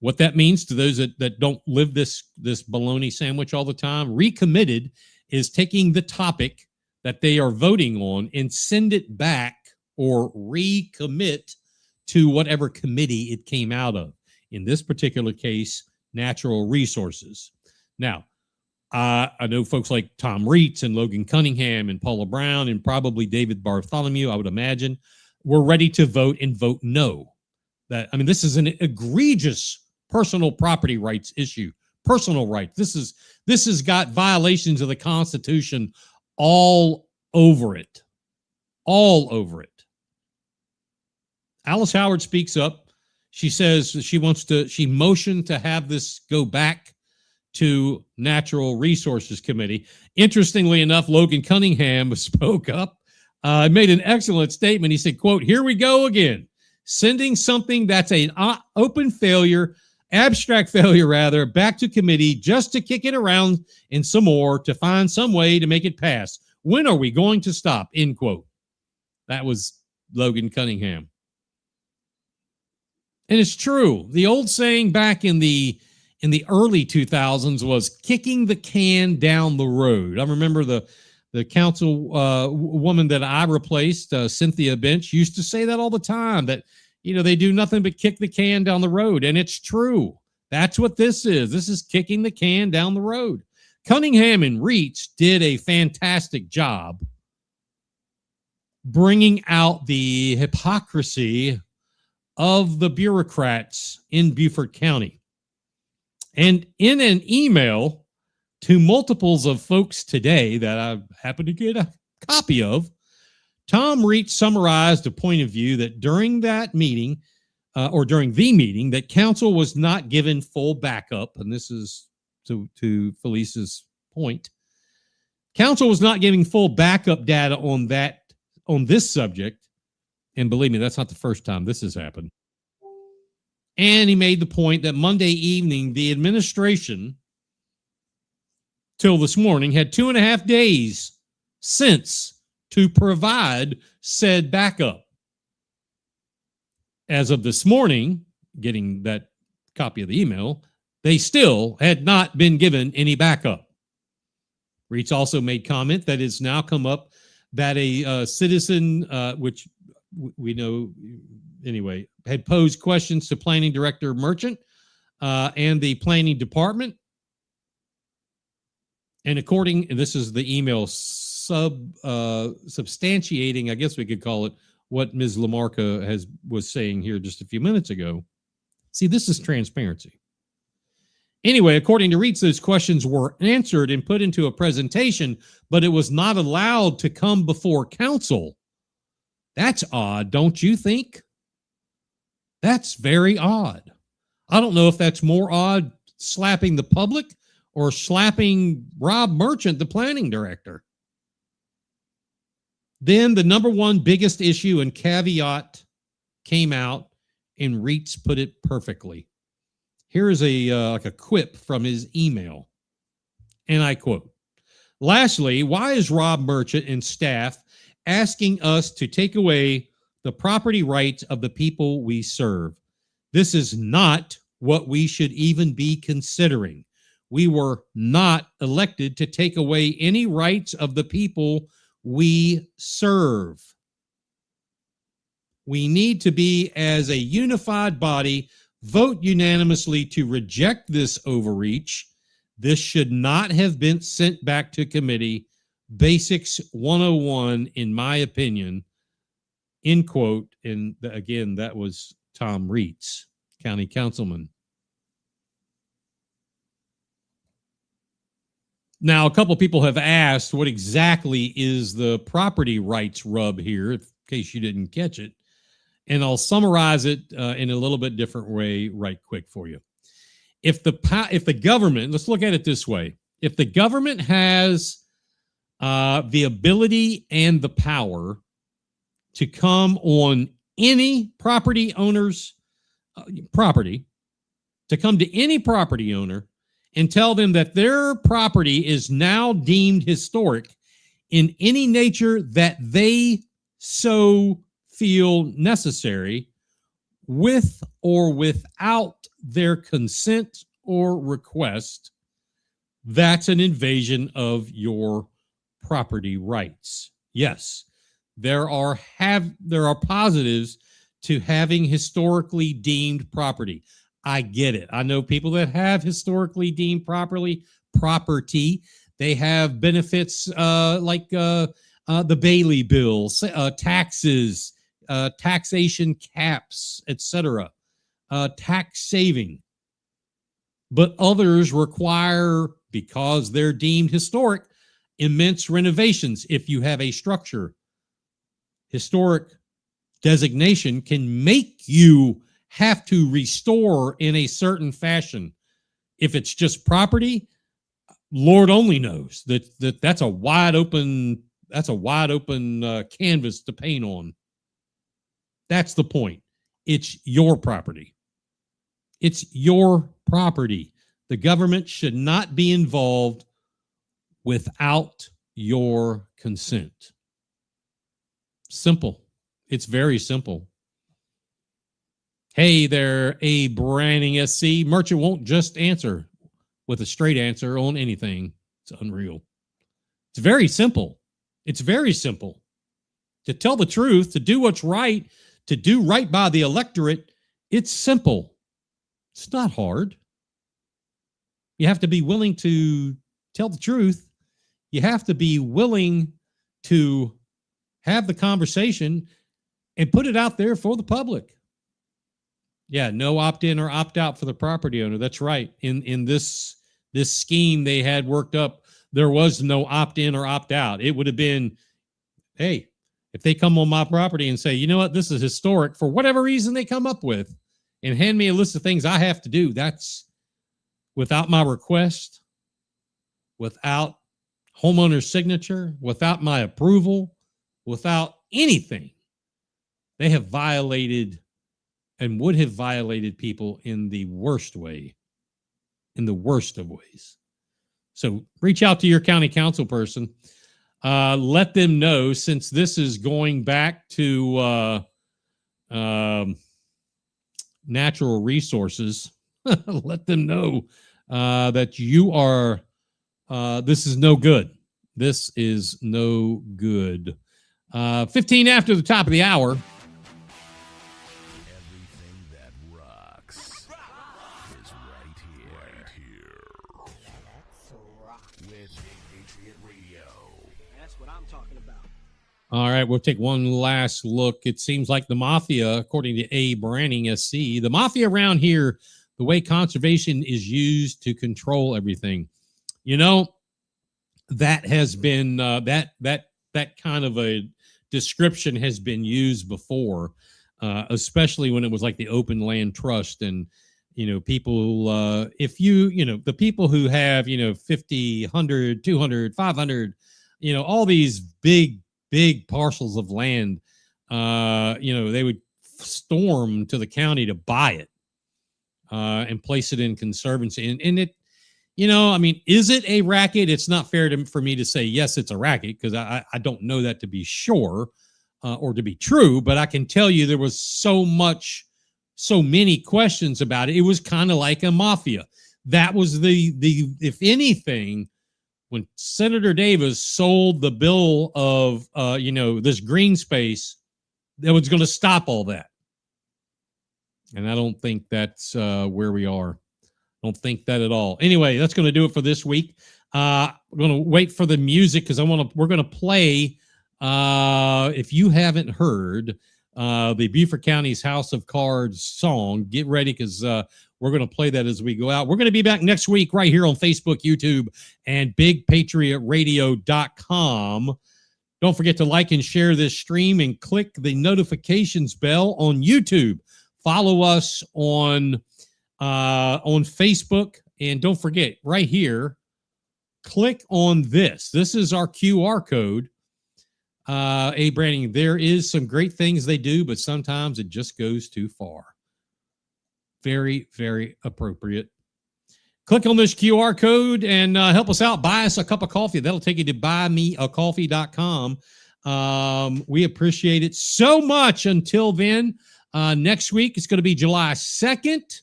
What that means to those that don't live this bologna sandwich all the time, recommitted is taking the topic that they are voting on and send it back or recommit to whatever committee it came out of. In this particular case, natural resources. Now, I know folks like Tom Reitz and Logan Cunningham and Paula Brown and probably David Bartholomew, I would imagine, were ready to vote and vote no. This is an egregious personal property rights issue. Personal rights. This has got violations of the Constitution all over it. All over it. Alice Howard speaks up. She says she motioned to have this go back to Natural Resources Committee. Interestingly enough, Logan Cunningham spoke up, made an excellent statement. He said, quote, "Here we go again, sending something that's an open failure, abstract failure rather, back to committee just to kick it around and some more to find some way to make it pass. When are we going to stop?" End quote. That was Logan Cunningham. And it's true. The old saying back in the early 2000s was kicking the can down the road. I remember the council woman that I replaced, Cynthia Bench, used to say that all the time, that they do nothing but kick the can down the road. And it's true. That's what this is. This is kicking the can down the road. Cunningham and Reitz did a fantastic job bringing out the hypocrisy of the bureaucrats in Beaufort County. And in an email to multiples of folks today that I happen to get a copy of, Tom Reitz summarized a point of view that during that meeting, during the meeting, that council was not given full backup, and this is to Felice's point. Council was not giving full backup data on this subject, and believe me, that's not the first time this has happened. And he made the point that Monday evening, the administration, till this morning, had 2.5 days since to provide said backup. As of this morning, getting that copy of the email, they still had not been given any backup. Reitz also made comment that it's now come up that a citizen, which we know anyway, had posed questions to Planning Director Merchant and the Planning Department. And and this is the email substantiating, I guess we could call it, what Ms. Lamarca was saying here just a few minutes ago. See, this is transparency. Anyway, according to Reitz, those questions were answered and put into a presentation, but it was not allowed to come before council. That's odd, don't you think? That's very odd. I don't know if that's more odd slapping the public or slapping Rob Merchant, the planning director. Then the number one biggest issue and caveat came out, and Reitz put it perfectly. Here is a quip from his email, and I quote, "Lastly, why is Rob Merchant and staff asking us to take away the property rights of the people we serve? This is not what we should even be considering. We were not elected to take away any rights of the people we serve. We need to be, as a unified body, vote unanimously to reject this overreach. This should not have been sent back to committee. Basics 101, in my opinion," end quote. And again, that was Tom Reitz, county councilman. Now, a couple people have asked what exactly is the property rights rub here, in case you didn't catch it. And I'll summarize it in a little bit different way right quick for you. If the government, let's look at it this way. If the government has the ability and the power to come on any property owner's property, to come to any property owner and tell them that their property is now deemed historic in any nature that they so feel necessary, with or without their consent or request, that's an invasion of your property rights. Yes, there are positives to having historically deemed property. I get it. I know people that have historically deemed property. They have benefits like the Bailey bills, taxes, taxation caps, etc., tax saving. But others require, because they're deemed historic, immense renovations. If you have a structure, historic designation can make you have to restore in a certain fashion. If it's just property, Lord only knows that's a wide open canvas to paint on. That's the point. It's your property. It's your property. The government should not be involved without your consent. Simple. It's very simple. Hey there, Abe Branning SC. Merchant won't just answer with a straight answer on anything. It's unreal. It's very simple. It's very simple. To tell the truth, to do what's right, to do right by the electorate, it's simple. It's not hard. You have to be willing to tell the truth. You have to be willing to have the conversation and put it out there for the public. Yeah, no opt-in or opt-out for the property owner. That's right. In this scheme they had worked up, there was no opt-in or opt-out. It would have been, hey, if they come on my property and say, you know what, this is historic for whatever reason they come up with, and hand me a list of things I have to do, that's without my request, without homeowner's signature, without my approval, without anything. They have violated and would have violated people in the worst way, in the worst of ways. So reach out to your county council person. Let them know, since this is going back to natural resources, let them know that you are, this is no good. This is no good. 15 after the top of the hour. Everything that rocks is right here. Let's rock with Big Patriot Radio. That's what I'm talking about. All right, we'll take one last look. It seems like the mafia, according to A. Branning, SC, the mafia around here, the way conservation is used to control everything. You know, that has been, that kind of a description has been used before, especially when it was like the open land trust. And, you know, people, if you know, the people who have, 50, 100, 200, 500, all these big parcels of land, they would storm to the county to buy it and place it in conservancy. And it, is it a racket? It's not fair for me to say, yes, it's a racket, because I don't know that to be sure or to be true, but I can tell you there was so many questions about it. It was kind of like a mafia. That was the if anything, when Senator Davis sold the bill of, this green space, that was going to stop all that. And I don't think that's where we are. Don't think that at all. Anyway, that's going to do it for this week. We're going to wait for the music, because we're going to play, if you haven't heard, the Beaufort County's House of Cards song. Get ready, because we're going to play that as we go out. We're going to be back next week right here on Facebook, YouTube, and BigPatriotRadio.com. Don't forget to like and share this stream and click the notifications bell on YouTube. Follow us on Facebook, and don't forget, right here, click on this. This is our QR code. A Branding, there is some great things they do, but sometimes it just goes too far. Very, very appropriate. Click on this QR code and help us out. Buy us a cup of coffee. That'll take you to buymeacoffee.com. We appreciate it so much. Until then, next week, it's going to be July 2nd.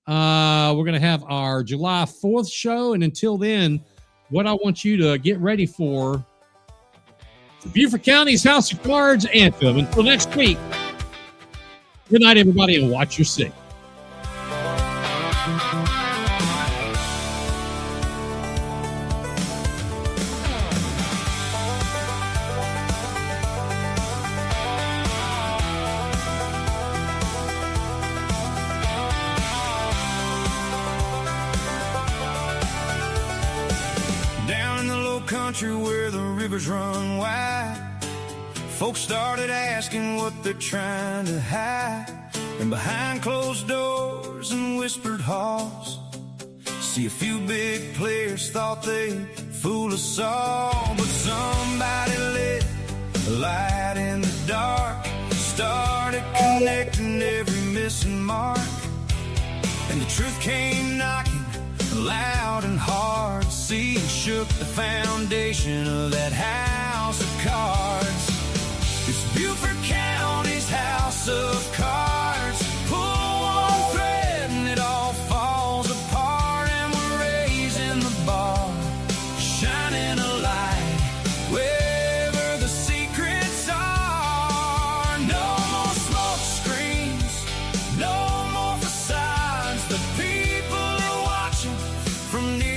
We're going to have our July 4th show. And until then, what I want you to get ready for, the Beaufort County's House of Cards anthem. Until next week, good night, everybody, and watch your six. Country where the rivers run wide, folks started asking what they're trying to hide. And behind closed doors and whispered halls, see a few big players thought they'd fool us all. But somebody lit a light in the dark, started connecting every missing mark, and the truth came knocking loud and hard. See, shook the foundation of that house of cards. It's Beaufort County's House of Cards. Pull one thread and it all falls apart, and we're raising the bar, shining a light wherever the secrets are. No more smoke screens, no more facades. The people are watching from near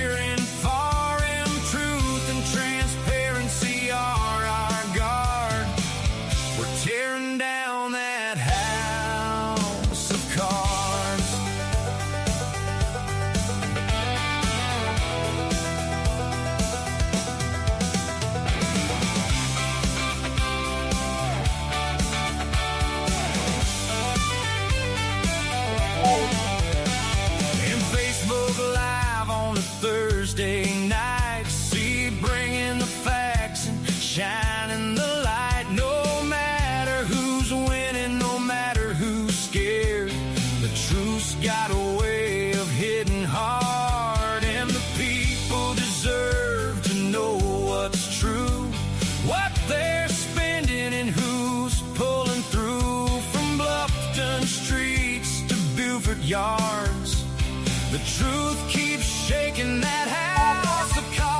in that house of cards.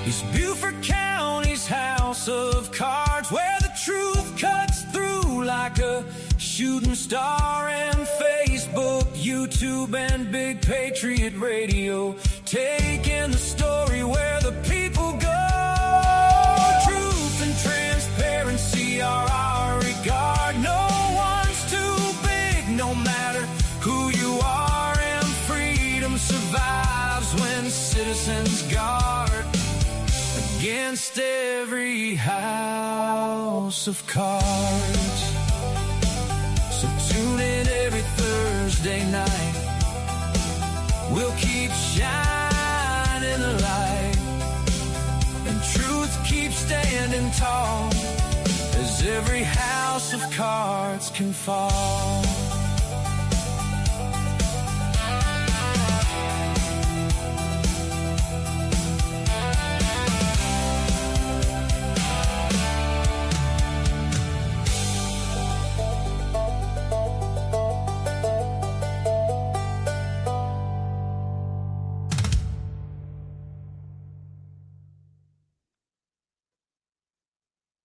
It's Beaufort County's house of cards, where the truth cuts through like a shooting star. And Facebook, YouTube, and big Patriot Radio, taking the story where the people go. Truth and transparency are our regard. No one's too big, no matter who you are. And freedom survives when citizens guard against every house of cards. So tune in every Thursday night. We'll keep shining a light, and truth keeps standing tall as every house of cards can fall.